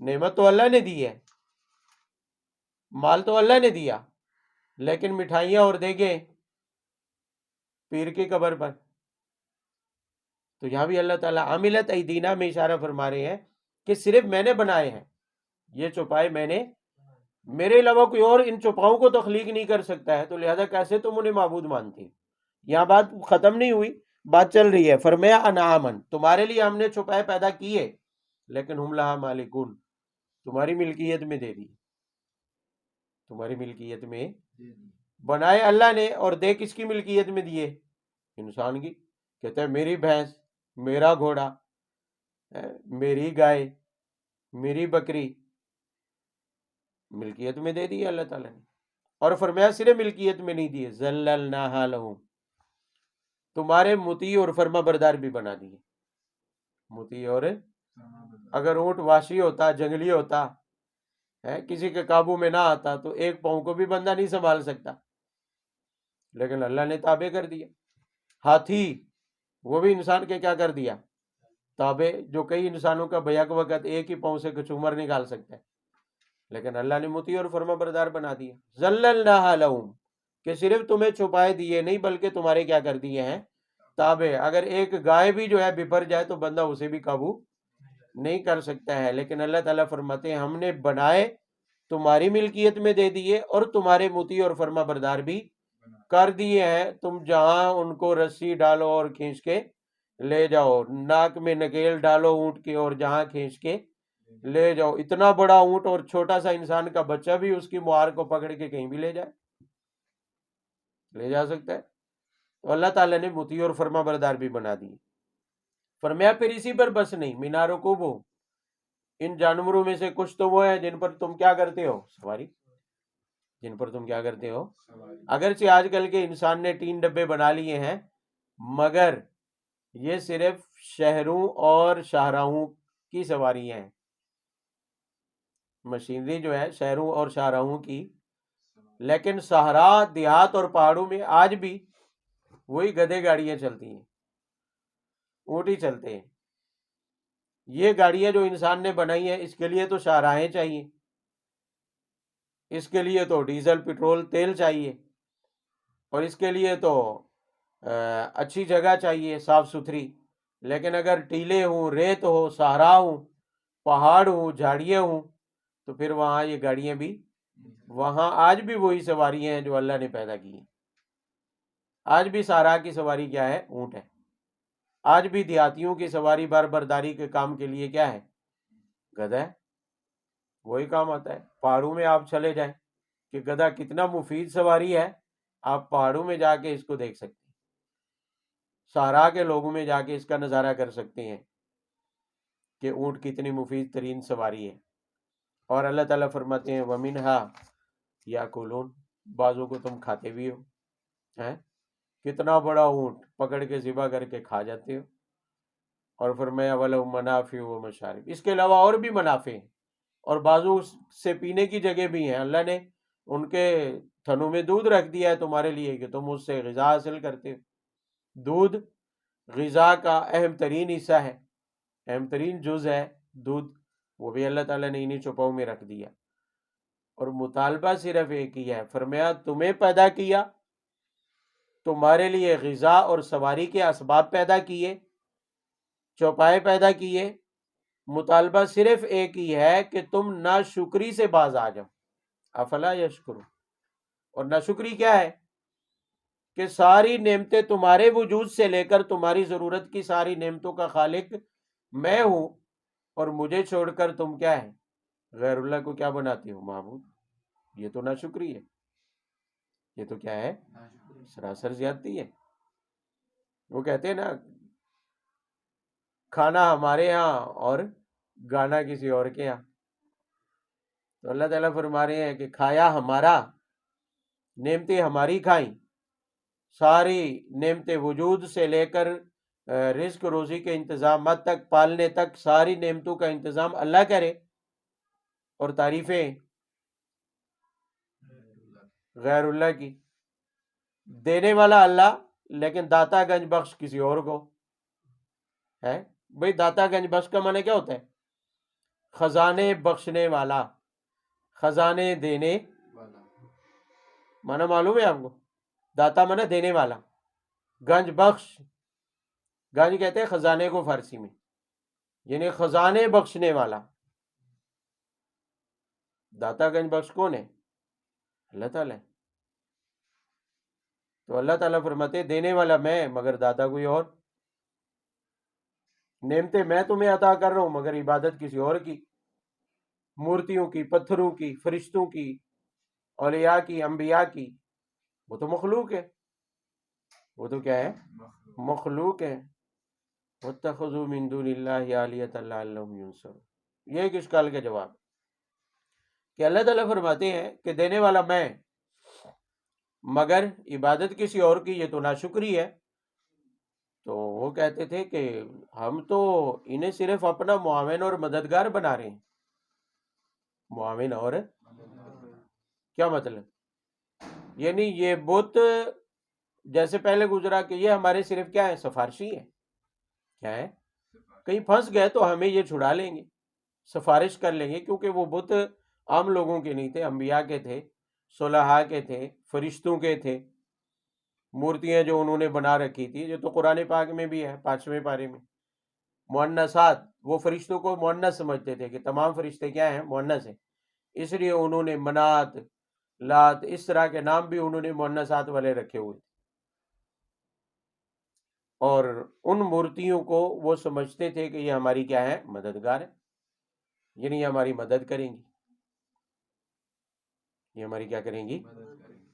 نعمت تو اللہ نے دی ہے، مال تو اللہ نے دیا، لیکن مٹھائیاں اور دیگیں پیر کی قبر پر. تو یہاں بھی اللہ تعالیٰ عاملت ایدینا میں اشارہ فرما رہے ہیں کہ صرف میں نے بنائے ہیں یہ چوپائے، میں نے، میرے علاوہ کوئی اور ان چوپاؤں کو تخلیق نہیں کر سکتا ہے، تو لہذا کیسے تم انہیں معبود مانتے. یہاں بات ختم نہیں ہوئی، بات چل رہی ہے. فرمایا انعامن، تمہارے لیے ہم نے چوپائے پیدا کیے، لیکن ہم لہا مالکون، تمہاری ملکیت میں دے دی، تمہاری ملکیت میں بنائے اللہ نے. اور دے کس کی ملکیت میں دیے؟ انسان کی. کہتے ہیں میری بھینس، میرا گھوڑا، میری گائے، میری بکری، ملکیت میں دے دی اللہ تعالیٰ نے. اور فرمایا صرف ملکیت میں نہیں دیے، ذللناہا لہم، تمہارے مطیع اور فرما بردار بھی بنا دیے. مطیع اور، اگر اونٹ وحشی ہوتا، جنگلی ہوتا، کسی کے قابو میں نہ آتا، تو ایک پاؤں کو بھی بندہ نہیں سنبھال سکتا، لیکن اللہ نے تابع کر دیا. ہاتھی وہ بھی انسان کے کیا کر دیا؟ تابع، جو کئی انسانوں کا بیک وقت ایک ہی پاؤں سے کچومر نکال سکتا ہے، لیکن اللہ نے مطیع اور فرما بردار بنا دیا. ذللناہا لہم، کہ صرف تمہیں چھپائے دیے نہیں بلکہ تمہارے کیا کر دیے ہیں؟ تابع. اگر ایک گائے بھی جو ہے بپھر جائے تو بندہ اسے بھی قابو نہیں کر سکتا ہے، لیکن اللہ تعالیٰ فرماتے ہیں ہم نے بنائے تمہاری ملکیت میں دے دیے اور تمہارے مطیع اور فرما بردار بھی کر دیے ہیں. تم جہاں ان کو رسی ڈالو اور کھینچ کے لے جاؤ، ناک میں نکیل ڈالو اونٹ کے اور جہاں کھینچ کے لے جاؤ. اتنا بڑا اونٹ اور چھوٹا سا انسان کا بچہ بھی اس کی مہار کو پکڑ کے کہیں بھی لے جا سکتا ہے. تو اللہ تعالیٰ نے مطیع اور فرما بردار بھی بنا دی. فرمایا پھر اسی پر بس نہیں، میناروں کو وہ ان جانوروں میں سے کچھ تو وہ ہیں جن پر تم کیا کرتے ہو؟ سواری. جن پر تم کیا کرتے ہو؟ اگرچہ آج کل کے انسان نے 3 ڈبے بنا لیے ہیں، مگر یہ صرف شہروں اور شاہراہوں کی سواری ہیں. مشینری جو ہے شہروں اور شاہراہوں کی، لیکن صحرا، دیہات اور پہاڑوں میں آج بھی وہی گدھے گاڑیاں چلتی ہیں، اونٹ ہی چلتے ہیں. یہ گاڑیاں جو انسان نے بنائی ہیں اس کے لیے تو شاہراہیں چاہیے، اس کے لیے تو ڈیزل پٹرول تیل چاہیے، اور اس کے لیے تو اچھی جگہ چاہیے صاف ستھری. لیکن اگر ٹیلے ہوں، ریت ہو، صحرا ہوں، پہاڑ ہوں، جھاڑیاں ہوں، تو پھر وہاں یہ گاڑیاں بھی، وہاں آج بھی وہی سواریاں ہیں جو اللہ نے پیدا کی ہیں. آج بھی صحرا کی سواری کیا ہے؟ اونٹ ہے. آج بھی دیہاتیوں کی سواری برداری کے کام کے لیے کیا ہے؟ گدھا ہے. وہی کام آتا ہے. پہاڑوں میں آپ چلے جائیں کہ گدھا کتنا مفید سواری ہے، آپ پہاڑوں میں جا کے اس کو دیکھ سکتے ہیں، صحرا کے لوگوں میں جا کے اس کا نظارہ کر سکتے ہیں کہ اونٹ کتنی مفید ترین سواری ہے. اور اللہ تعالیٰ فرماتے ہیں وَمِنْهَا يَأْكُلُونَ، بعضوں کو تم کھاتے بھی ہو. کتنا بڑا اونٹ پکڑ کے ذبح کر کے کھا جاتے ہو. اور فرمایا وَلَهُم مَنَافِعُ وَمَشَارِبُ، اس کے علاوہ اور بھی منافع ہیں، اور بعضوں سے پینے کی جگہ بھی ہیں. اللہ نے ان کے تھنوں میں دودھ رکھ دیا ہے تمہارے لیے کہ تم اس سے غذا حاصل کرتے ہو. دودھ غذا کا اہم ترین حصہ ہے، اہم ترین جز ہے دودھ، وہ بھی اللہ تعالیٰ نے انہی چوپاؤں میں رکھ دیا. اور مطالبہ صرف ایک ہی ہے، فرمایا تمہیں پیدا کیا، تمہارے لیے غذا اور سواری کے اسباب پیدا کیے، چوپائے پیدا کیے. مطالبہ صرف ایک ہی ہے کہ تم ناشکری سے باز آ جاؤ. افلا یشکرون. اور ناشکری کیا ہے؟ کہ ساری نعمتیں تمہارے وجود سے لے کر تمہاری ضرورت کی ساری نعمتوں کا خالق میں ہوں، اور مجھے چھوڑ کر تم کیا ہے؟ غیر اللہ کو کیا بناتے ہو معبود. یہ تو ناشکری ہے، یہ تو کیا ہے؟ سراسر زیادتی ہے. وہ کہتے ہیں نا کھانا ہمارے ہاں اور گانا کسی اور کے ہاں. تو اللہ تعالیٰ فرما رہے ہیں کہ کھایا ہمارا، نعمتیں ہماری کھائیں، ساری نعمتیں وجود سے لے کر رزق روزی کے انتظامات تک، پالنے تک، ساری نعمتوں کا انتظام اللہ کرے، اور تعریفیں غیر اللہ کی. دینے والا اللہ لیکن داتا گنج بخش کسی اور کو ہے. بھئی داتا گنج بخش کا معنی کیا ہوتا ہے؟ خزانے بخشنے والا، خزانے دینے معنی معلوم ہے آپ کو؟ داتا معنی دینے والا، گنج بخش، گنج کہتے ہیں خزانے کو فارسی میں، یعنی خزانے بخشنے والا. داتا گنج بخش کون ہے؟ اللہ تعالیٰ. تو اللہ تعالیٰ فرماتے دینے والا میں مگر داتا کوئی اور. نعمتیں میں تمہیں عطا کر رہا ہوں مگر عبادت کسی اور کی، مورتیوں کی، پتھروں کی، فرشتوں کی، اولیاء کی، انبیاء کی. وہ تو مخلوق ہے، وہ تو کیا ہے؟ مخلوق ہے. وَاتَّخَذُوا مِن دُونِ اللَّهِ آلِهَةً لَعَلَّهُمْ يُنصَرُونَ. یہ ایک اشکال کا جواب کہ اللہ تعالیٰ فرماتے ہیں کہ دینے والا میں مگر عبادت کسی اور کی، یہ تو ناشکری ہے. تو وہ کہتے تھے کہ ہم تو انہیں صرف اپنا معاون اور مددگار بنا رہے ہیں. معاون اور کیا مطلب؟ یعنی یہ بت جیسے پہلے گزرا کہ یہ ہمارے صرف کیا ہے، سفارشی ہے، کیا ہے، کہیں پھنس گئے تو ہمیں یہ چھڑا لیں گے، سفارش کر لیں گے، کیونکہ وہ بت عام لوگوں کے نہیں تھے، انبیاء کے تھے، صلحاء کے تھے، فرشتوں کے تھے، مورتیاں جو انہوں نے بنا رکھی تھی، جو تو قرآن پاک میں بھی ہے 5ویں پارے میں، مؤنثات، وہ فرشتوں کو مؤنث سمجھتے تھے کہ تمام فرشتے کیا ہیں، مؤنث ہیں، اس لیے انہوں نے منات، لات، اس طرح کے نام بھی انہوں نے مؤنثات والے رکھے ہوئے تھے، اور ان مورتیوں کو وہ سمجھتے تھے کہ یہ ہماری کیا ہے، مددگار ہے، یعنی یہ ہماری مدد کریں گی، یہ ہماری کیا کریں گی۔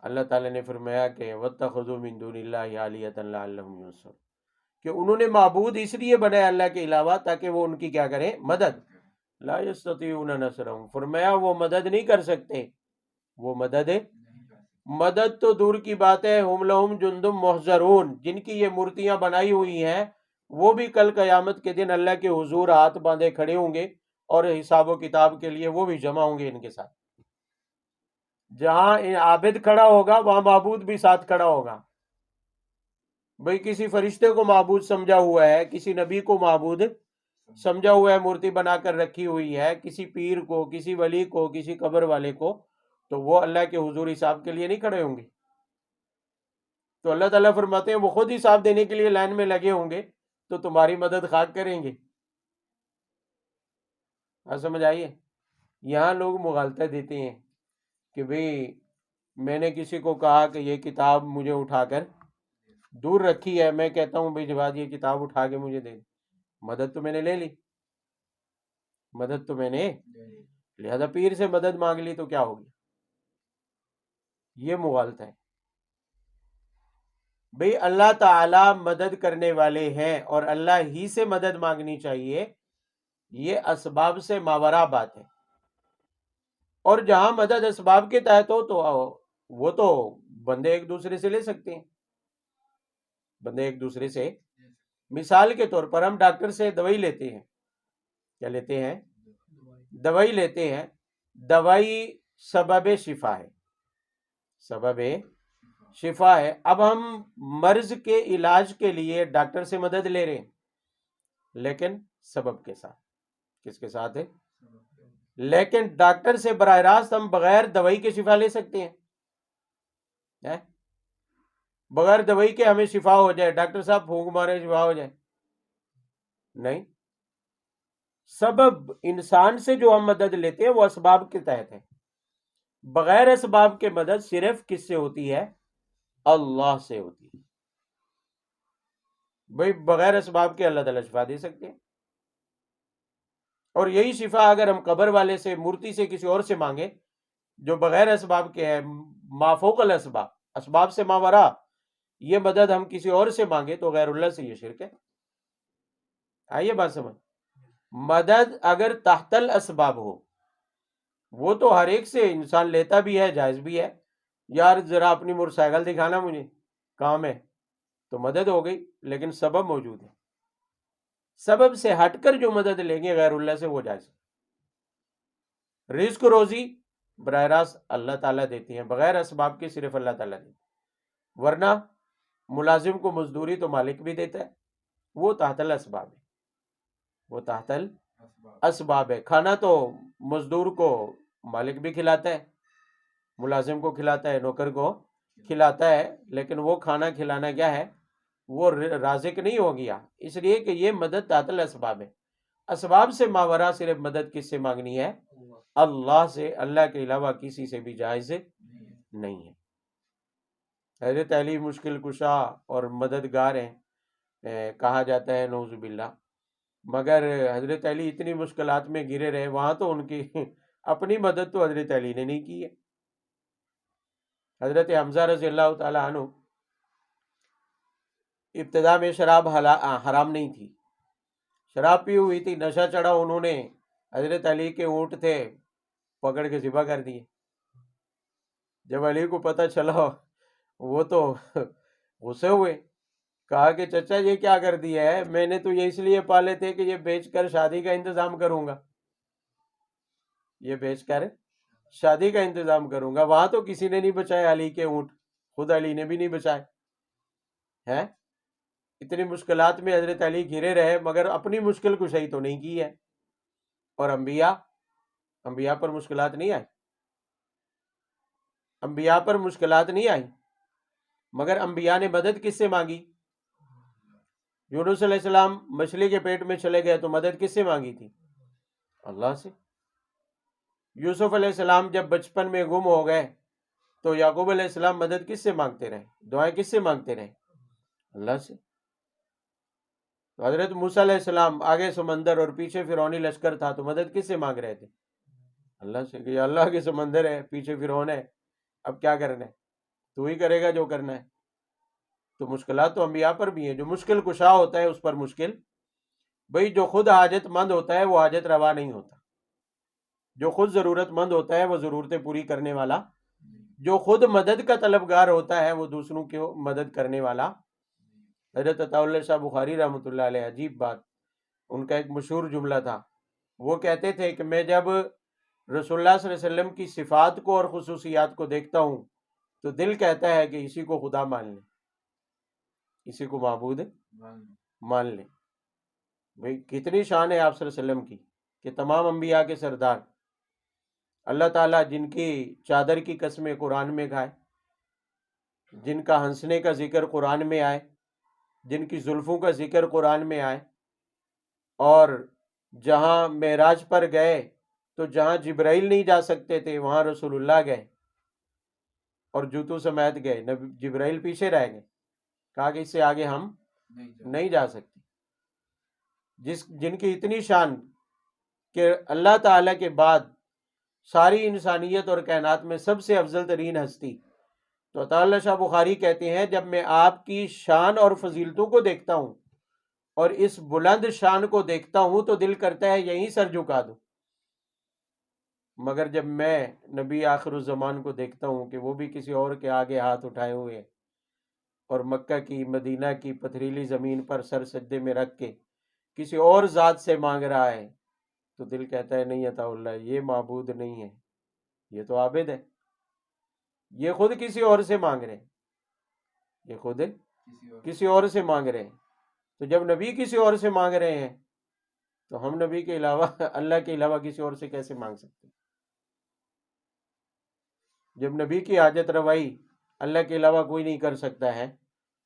اللہ تعالیٰ نے فرمایا کہ وَاتَّخَذُوا مِن دُونِ اللَّهِ آلِهَةً لَعَلَّهُمْ يُنصَرُونَ، کہ انہوں نے معبود اس لیے بنائے اللہ کے علاوہ تاکہ وہ ان کی کیا کریں، مدد۔ لا يستطيعون نصرهم، فرمایا وہ مدد نہیں کر سکتے، وہ مدد تو دور کی بات ہے، ہم لہم جندم محضرون، جن کی یہ مورتیاں بنائی ہوئی ہیں وہ بھی کل قیامت کے دن اللہ کے حضور ہاتھ باندھے کھڑے ہوں گے، اور حساب و کتاب کے لیے وہ بھی جمع ہوں گے ان کے ساتھ۔ جہاں عابد کھڑا ہوگا وہاں معبود بھی ساتھ کھڑا ہوگا۔ بھئی کسی فرشتے کو معبود سمجھا ہوا ہے، کسی نبی کو معبود سمجھا ہوا ہے، مورتی بنا کر رکھی ہوئی ہے، کسی پیر کو، کسی ولی کو، کسی قبر والے کو، تو وہ اللہ کے حضور حساب کے لیے نہیں کھڑے ہوں گے۔ تو اللہ تعالیٰ فرماتے ہیں وہ خود حساب دینے کے لیے لائن میں لگے ہوں گے تو تمہاری مدد خاک کریں گے۔ سمجھ آئیے؟ یہاں لوگ مغالطہ دیتے ہیں کہ بھئی میں نے کسی کو کہا کہ یہ کتاب مجھے اٹھا کر دور رکھی ہے، میں کہتا ہوں بھئی جواد یہ کتاب اٹھا کے مجھے دے دے، مدد تو میں نے لے لی، مدد تو میں نے، لہذا پیر سے مدد مانگ لی تو کیا ہوگی؟ یہ مغالطہ ہے۔ بھئی اللہ تعالی مدد کرنے والے ہیں اور اللہ ہی سے مدد مانگنی چاہیے، یہ اسباب سے ماورا بات ہے، اور جہاں مدد اسباب کے تحت ہو تو وہ تو بندے ایک دوسرے سے لے سکتے ہیں، بندے ایک دوسرے سے، مثال کے طور پر ہم ڈاکٹر سے دوائی لیتے ہیں، کیا لیتے ہیں؟ دوائی لیتے ہیں، دوائی سبب شفا ہے، سبب شفا ہے، اب ہم مرض کے علاج کے لیے ڈاکٹر سے مدد لے رہے ہیں، لیکن سبب کے ساتھ، کس کے ساتھ ہے؟ لیکن ڈاکٹر سے براہ راست ہم بغیر دوائی کے شفا لے سکتے ہیں؟ بغیر دوائی کے ہمیں شفا ہو جائے، ڈاکٹر صاحب پھونک مارے شفا ہو جائے؟ نہیں، سبب انسان سے جو ہم مدد لیتے ہیں وہ اسباب کے تحت ہے، بغیر اسباب کے مدد صرف کس سے ہوتی ہے؟ اللہ سے ہوتی ہے۔ بھئی بغیر اسباب کے اللہ تعالیٰ شفا دے سکتے ہیں، اور یہی شفا اگر ہم قبر والے سے، مورتی سے، کسی اور سے مانگے جو بغیر اسباب کے ہے، ما فوق الاسباب، اسباب سے ماورا، یہ مدد ہم کسی اور سے مانگے تو غیر اللہ سے یہ شرک ہے۔ آئیے بات سمجھ، مدد اگر تحت الاسباب ہو، وہ تو ہر ایک سے انسان لیتا بھی ہے، جائز بھی ہے، یار ذرا اپنی موٹر سائیکل دکھانا مجھے، کام ہے، تو مدد ہو گئی، لیکن سبب موجود ہے، سبب سے ہٹ کر جو مدد لیں گے غیر اللہ سے وہ جائز ہے۔ رزق روزی براہ راست اللہ تعالیٰ دیتی ہیں، بغیر اسباب کے صرف اللہ تعالیٰ دیتی ہے، ورنہ ملازم کو مزدوری تو مالک بھی دیتا ہے، وہ تحت الاسباب ہے، وہ تحت الاسباب ہے۔ کھانا تو مزدور کو مالک بھی کھلاتا ہے، ملازم کو کھلاتا ہے، نوکر کو کھلاتا ہے، لیکن وہ کھانا کھلانا کیا ہے؟ وہ رازق نہیں ہو گیا، اس لیے کہ یہ مدد تحت الاسباب ہے۔ اسباب سے ماورا صرف مدد کس سے مانگنی ہے؟ اللہ سے، اللہ کے علاوہ کسی سے بھی جائز نہیں ہے۔ حضرت علی مشکل کشا اور مددگار ہیں، کہا جاتا ہے، نعوذ باللہ، مگر حضرت علی اتنی مشکلات میں گرے رہے، وہاں تو ان کی اپنی مدد تو حضرت علی نے نہیں کی ہے۔ حضرت حمزہ رضی اللہ تعالیٰ عنہ ابتدا میں شراب حرام نہیں تھی، شراب پی ہوئی تھی، نشہ چڑھا، انہوں نے حضرت علی کے اونٹ تھے پکڑ کے ذبح کر دیے۔ جب علی کو پتہ چلا وہ تو غصے ہوئے، کہا کہ چچا یہ کیا کر دیا ہے، میں نے تو یہ اس لیے پالے تھے کہ یہ بیچ کر شادی کا انتظام کروں گا، یہ بیچ کر شادی کا انتظام کروں گا۔ وہاں تو کسی نے نہیں بچائے علی کے اونٹ، خود علی نے بھی نہیں بچائے۔ ہے؟ اتنی مشکلات میں حضرت علی گھرے رہے مگر اپنی مشکل کشائی تو نہیں کی ہے. اور انبیاء پر مشکلات نہیں آئی، انبیاء پر مشکلات نہیں آئی، مگر انبیاء نے مدد کس سے مانگی؟ یونس علیہ السلام مچھلی کے پیٹ میں چلے گئے تو مدد کس سے مانگی تھی؟ اللہ سے. یوسف علیہ السلام جب بچپن میں گم ہو گئے تو یعقوب علیہ السلام مدد کس سے مانگتے رہے؟ دعائیں کس سے مانگتے رہے؟ اللہ سے. تو حضرت موسیٰ علیہ السلام آگے سمندر اور پیچھے فرعونی لشکر تھا تو مدد کس سے مانگ رہے تھے؟ اللہ سے کہ یا اللہ کے سمندر ہے، پیچھے فرعون ہے، اب کیا کرنا ہے؟ تو ہی کرے گا جو کرنا ہے. تو مشکلات تو انبیاء پر بھی ہیں. جو مشکل کشا ہوتا ہے اس پر مشکل، بھئی جو خود حاجت مند ہوتا ہے وہ حاجت روا نہیں ہوتا، جو خود ضرورت مند ہوتا ہے وہ ضرورتیں پوری کرنے والا، جو خود مدد کا طلبگار ہوتا ہے وہ دوسروں کی مدد کرنے والا. حضرت عطا اللہ شاہ بخاری رحمۃ اللہ علیہ، عجیب بات، ان کا ایک مشہور جملہ تھا. وہ کہتے تھے کہ میں جب رسول اللہ صلی اللہ علیہ وسلم کی صفات کو اور خصوصیات کو دیکھتا ہوں تو دل کہتا ہے کہ اسی کو خدا مان لیں، اسی کو معبود مان لیں. بھئی کتنی شان ہے آپ صلی اللہ علیہ وسلم کی کہ تمام انبیاء کے سردار، اللہ تعالیٰ جن کی چادر کی قسمیں قرآن میں کھائے، جن کا ہنسنے کا ذکر قرآن میں آئے، جن کی زلفوں کا ذکر قرآن میں آئے، اور جہاں معراج پر گئے تو جہاں جبرائیل نہیں جا سکتے تھے وہاں رسول اللہ گئے اور جوتوں سمیت گئے، جبرائیل پیچھے رہ گئے، کہا کہ اس سے آگے ہم نہیں جا سکتے. جن کی اتنی شان کہ اللہ تعالیٰ کے بعد ساری انسانیت اور کائنات میں سب سے افضل ترین ہستی. تو عطا اللہ شاہ بخاری کہتے ہیں جب میں آپ کی شان اور فضیلتوں کو دیکھتا ہوں اور اس بلند شان کو دیکھتا ہوں تو دل کرتا ہے یہیں سر جھکا دوں، مگر جب میں نبی آخر الزمان کو دیکھتا ہوں کہ وہ بھی کسی اور کے آگے ہاتھ اٹھائے ہوئے اور مکہ کی مدینہ کی پتھریلی زمین پر سر سجدے میں رکھ کے کسی اور ذات سے مانگ رہا ہے تو دل کہتا ہے نہیں عطا اللہ، یہ معبود نہیں ہے، یہ تو عابد ہے، یہ خود کسی اور سے مانگ رہے ہیں، یہ خود کسی اور سے مانگ رہے ہیں. تو جب نبی کسی اور سے مانگ رہے ہیں تو ہم نبی کے علاوہ اللہ کے علاوہ کسی اور سے کیسے مانگ سکتے ہیں؟ جب نبی کی حاجت روائی اللہ کے علاوہ کوئی نہیں کر سکتا ہے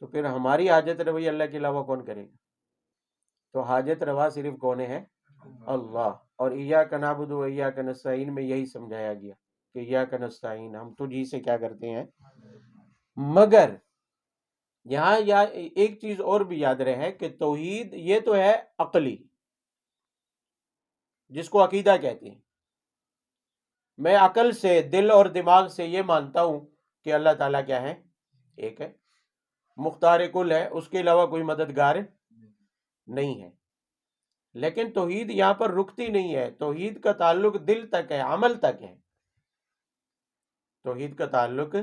تو پھر ہماری حاجت روائی اللہ کے علاوہ کون کرے گا؟ تو حاجت روا صرف کون ہے؟ اللہ. اور ایاک نعبد و ایاک نستعین میں یہی سمجھایا گیا کہ ایاک نستعین، ہم تجھی سے کیا کرتے ہیں. مگر یہاں ایک چیز اور بھی یاد رہے کہ توحید یہ تو ہے عقلی، جس کو عقیدہ کہتے ہیں. میں عقل سے، دل اور دماغ سے یہ مانتا ہوں کہ اللہ تعالیٰ کیا ہے؟ ایک ہے، مختار کل ہے، اس کے علاوہ کوئی مددگار نہیں ہے. لیکن توحید یہاں پر رکتی نہیں ہے، توحید کا تعلق دل تک ہے، عمل تک ہے. توحید کا تعلق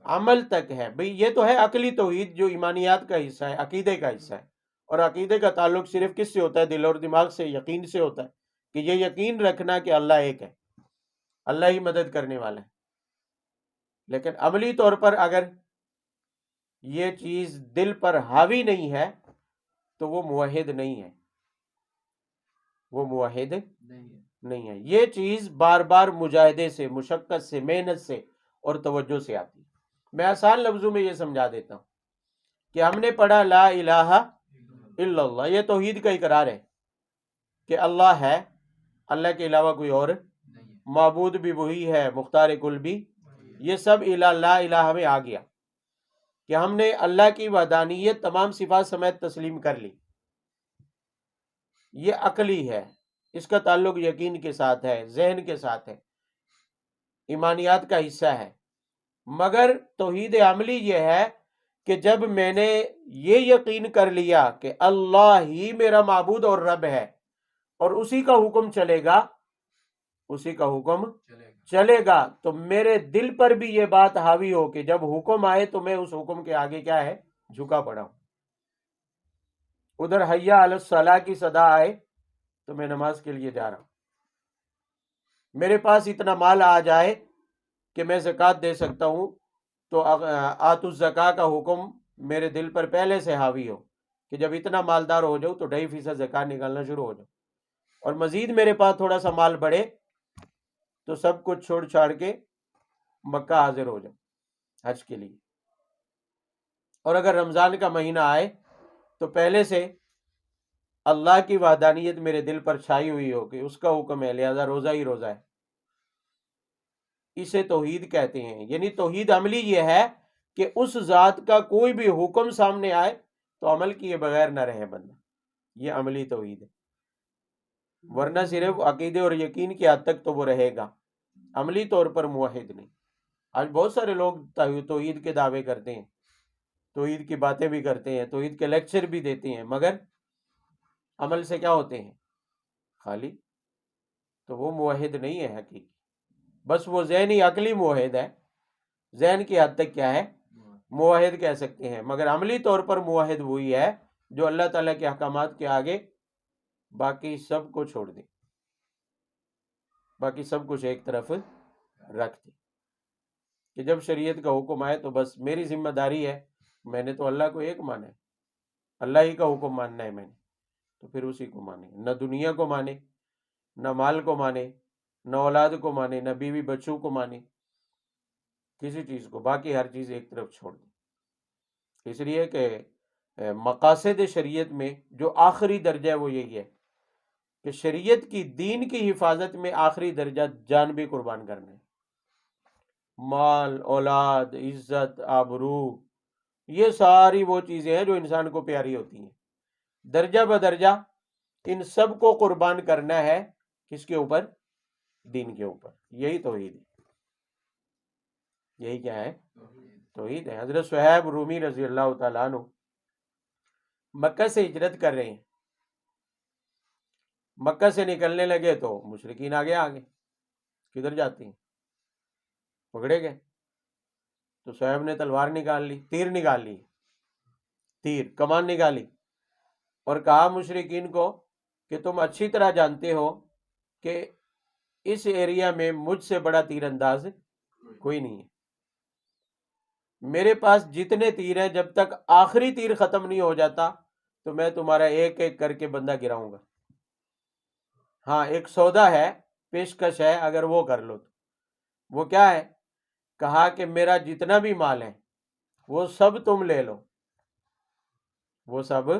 عمل تک ہے. بھئی یہ تو ہے عقلی توحید جو ایمانیات کا حصہ ہے، عقیدے کا حصہ ہے. اور عقیدے کا تعلق صرف کس سے ہوتا ہے؟ دل اور دماغ سے، یقین سے ہوتا ہے کہ یہ یقین رکھنا کہ اللہ ایک ہے، اللہ ہی مدد کرنے والا ہے. لیکن عملی طور پر اگر یہ چیز دل پر حاوی نہیں ہے تو وہ موحد نہیں ہے، وہ موحد نہیں ہے. یہ چیز بار بار مجاہدے سے، مشقت سے، محنت سے اور توجہ سے آتی ہے. میں آسان لفظوں میں یہ سمجھا دیتا ہوں کہ ہم نے پڑھا لا الہ الا اللہ، یہ توحید کا اقرار ہے کہ اللہ ہے، اللہ کے علاوہ کوئی اور معبود بھی وہی ہے، مختار کل بھی. یہ سب لا الہ میں آ گیا کہ ہم نے اللہ کی وحدانیت تمام صفات سمیت تسلیم کر لی. یہ عقلی ہے، اس کا تعلق یقین کے ساتھ ہے، ذہن کے ساتھ ہے، ایمانیات کا حصہ ہے. مگر توحید عملی یہ ہے کہ جب میں نے یہ یقین کر لیا کہ اللہ ہی میرا معبود اور رب ہے اور اسی کا حکم چلے گا، اسی کا حکم چلے گا، تو میرے دل پر بھی یہ بات حاوی ہو کہ جب حکم آئے تو میں اس حکم کے آگے کیا ہے؟ جھکا پڑا ہوں. ادھر حیا علی الصلاح کی صدا آئے تو میں نماز کے لیے جا رہا ہوں. میرے پاس اتنا مال آ جائے کہ میں زکوٰۃ دے سکتا ہوں تو آت الزکاہ کا حکم میرے دل پر پہلے سے حاوی ہو کہ جب اتنا مالدار ہو جاؤ تو 2.5% زکوٰۃ نکالنا شروع ہو جاؤ، اور مزید میرے پاس تھوڑا سا مال بڑھے تو سب کچھ چھوڑ چھاڑ کے مکہ حاضر ہو جاؤ حج کے لیے۔ اور اگر رمضان کا مہینہ آئے تو پہلے سے اللہ کی وحدانیت میرے دل پر چھائی ہوئی ہو کہ اس کا حکم ہے، لہذا روزہ ہی روزہ ہے۔ اسے توحید کہتے ہیں، یعنی توحید عملی یہ ہے کہ اس ذات کا کوئی بھی حکم سامنے آئے تو عمل کیے بغیر نہ رہے بندہ، یہ عملی توحید ہے۔ ورنہ صرف عقیدے اور یقین کی حد تک تو وہ رہے گا، عملی طور پر موحد نہیں۔ آج بہت سارے لوگ توحید کے دعوے کرتے ہیں، توحید کی باتیں بھی کرتے ہیں، توحید کے لیکچر بھی دیتے ہیں، مگر عمل سے کیا ہوتے ہیں؟ خالی۔ تو وہ موحد نہیں ہے حقیقی، بس وہ ذہنی عقلی موحد ہے، ذہن کی حد تک کیا ہے؟ موحد کہہ سکتے ہیں، مگر عملی طور پر موحد وہی ہے جو اللہ تعالیٰ کے احکامات کے آگے باقی سب کو چھوڑ دے، باقی سب کچھ ایک طرف رکھ دے، کہ جب شریعت کا حکم آئے تو بس میری ذمہ داری ہے، میں نے تو اللہ کو ایک مانا ہے، اللہ ہی کا حکم ماننا ہے میں نے، تو پھر اسی کو مانے، نہ دنیا کو مانے، نہ مال کو مانے، نہ اولاد کو مانے، نہ بیوی بچوں کو مانے، کسی چیز کو، باقی ہر چیز ایک طرف چھوڑ دے۔ اس لیے کہ مقاصد شریعت میں جو آخری درجہ ہے وہ یہی ہے کہ شریعت کی دین کی حفاظت میں آخری درجہ جان بھی قربان کرنا ہے۔ مال، اولاد، عزت، آبرو، یہ ساری وہ چیزیں ہیں جو انسان کو پیاری ہوتی ہیں، درجہ بدرجہ ان سب کو قربان کرنا ہے، کس کے اوپر؟ دین کے اوپر۔ یہی توحید ہے، یہی کیا ہے؟ توحید ہے۔ حضرت صہیب رومی رضی اللہ تعالیٰ عنہ مکہ سے ہجرت کر رہے ہیں، مکہ سے نکلنے لگے تو مشرکین آگے کدھر جاتے ہیں؟ پکڑے گئے تو صہیب نے تلوار نکال لی، تیر نکال لی، تیر کمان نکالی، اور کہا مشرکین کو کہ تم اچھی طرح جانتے ہو کہ اس ایریا میں مجھ سے بڑا تیر انداز کوئی نہیں ہے، میرے پاس جتنے تیر ہیں جب تک آخری تیر ختم نہیں ہو جاتا تو میں تمہارا ایک ایک کر کے بندہ گراؤں گا۔ ہاں ایک سودا ہے، پیشکش ہے، اگر وہ کر لو تو وہ کیا ہے؟ کہا کہ میرا جتنا بھی مال ہے وہ سب تم لے لو، وہ سب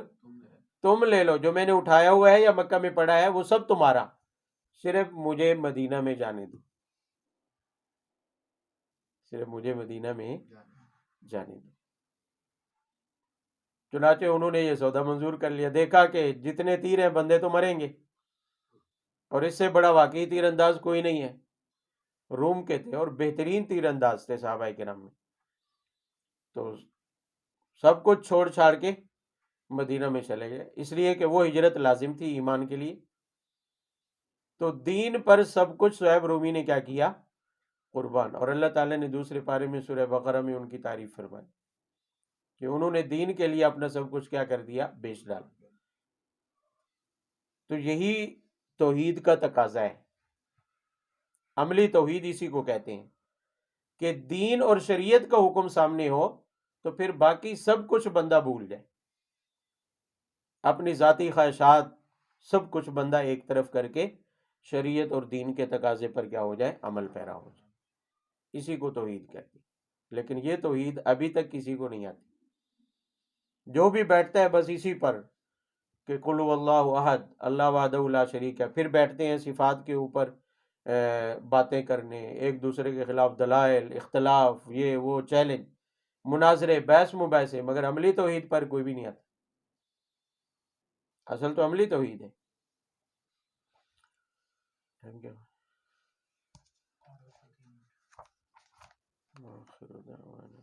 تم لے لو، جو میں نے اٹھایا ہوا ہے یا مکہ میں پڑا ہے وہ سب تمہارا، صرف مجھے مدینہ میں جانے دو، صرف مجھے مدینہ میں جانے دو۔ چنانچہ انہوں نے یہ سودا منظور کر لیا، دیکھا کہ جتنے تیر ہیں بندے تو مریں گے، اور اس سے بڑا واقعی تیر انداز کوئی نہیں ہے، روم کے تھے اور بہترین تیر انداز تھے صحابہ کرام میں، تو سب کچھ چھوڑ چھاڑ کے مدینہ میں چلے گئے، اس لیے کہ وہ ہجرت لازم تھی ایمان کے لیے۔ تو دین پر سب کچھ صہیب رومی نے کیا کیا؟ قربان۔ اور اللہ تعالیٰ نے دوسرے پارے میں سورہ بقرہ میں ان کی تعریف فرمائی کہ انہوں نے دین کے لیے اپنا سب کچھ کیا کر دیا؟ بیچ ڈالا۔ تو یہی توحید کا تقاضا ہے، عملی توحید اسی کو کہتے ہیں کہ دین اور شریعت کا حکم سامنے ہو تو پھر باقی سب کچھ بندہ بھول جائے، اپنی ذاتی خواہشات سب کچھ بندہ ایک طرف کر کے شریعت اور دین کے تقاضے پر کیا ہو جائے؟ عمل پیرا ہو جائے، اسی کو توحید کہتے ہیں۔ لیکن یہ توحید ابھی تک کسی کو نہیں آتی، جو بھی بیٹھتا ہے بس اسی پر کہ قل هو اللہ احد، اللہ وحدہ لا شریک ہے، پھر بیٹھتے ہیں صفات کے اوپر باتیں کرنے، ایک دوسرے کے خلاف دلائل، اختلاف، یہ وہ چیلنج، مناظرے، بحث مباحثے، مگر عملی توحید پر کوئی بھی نہیں آتا۔ اصل تو عملی توحید ہے۔ آخر دعوانا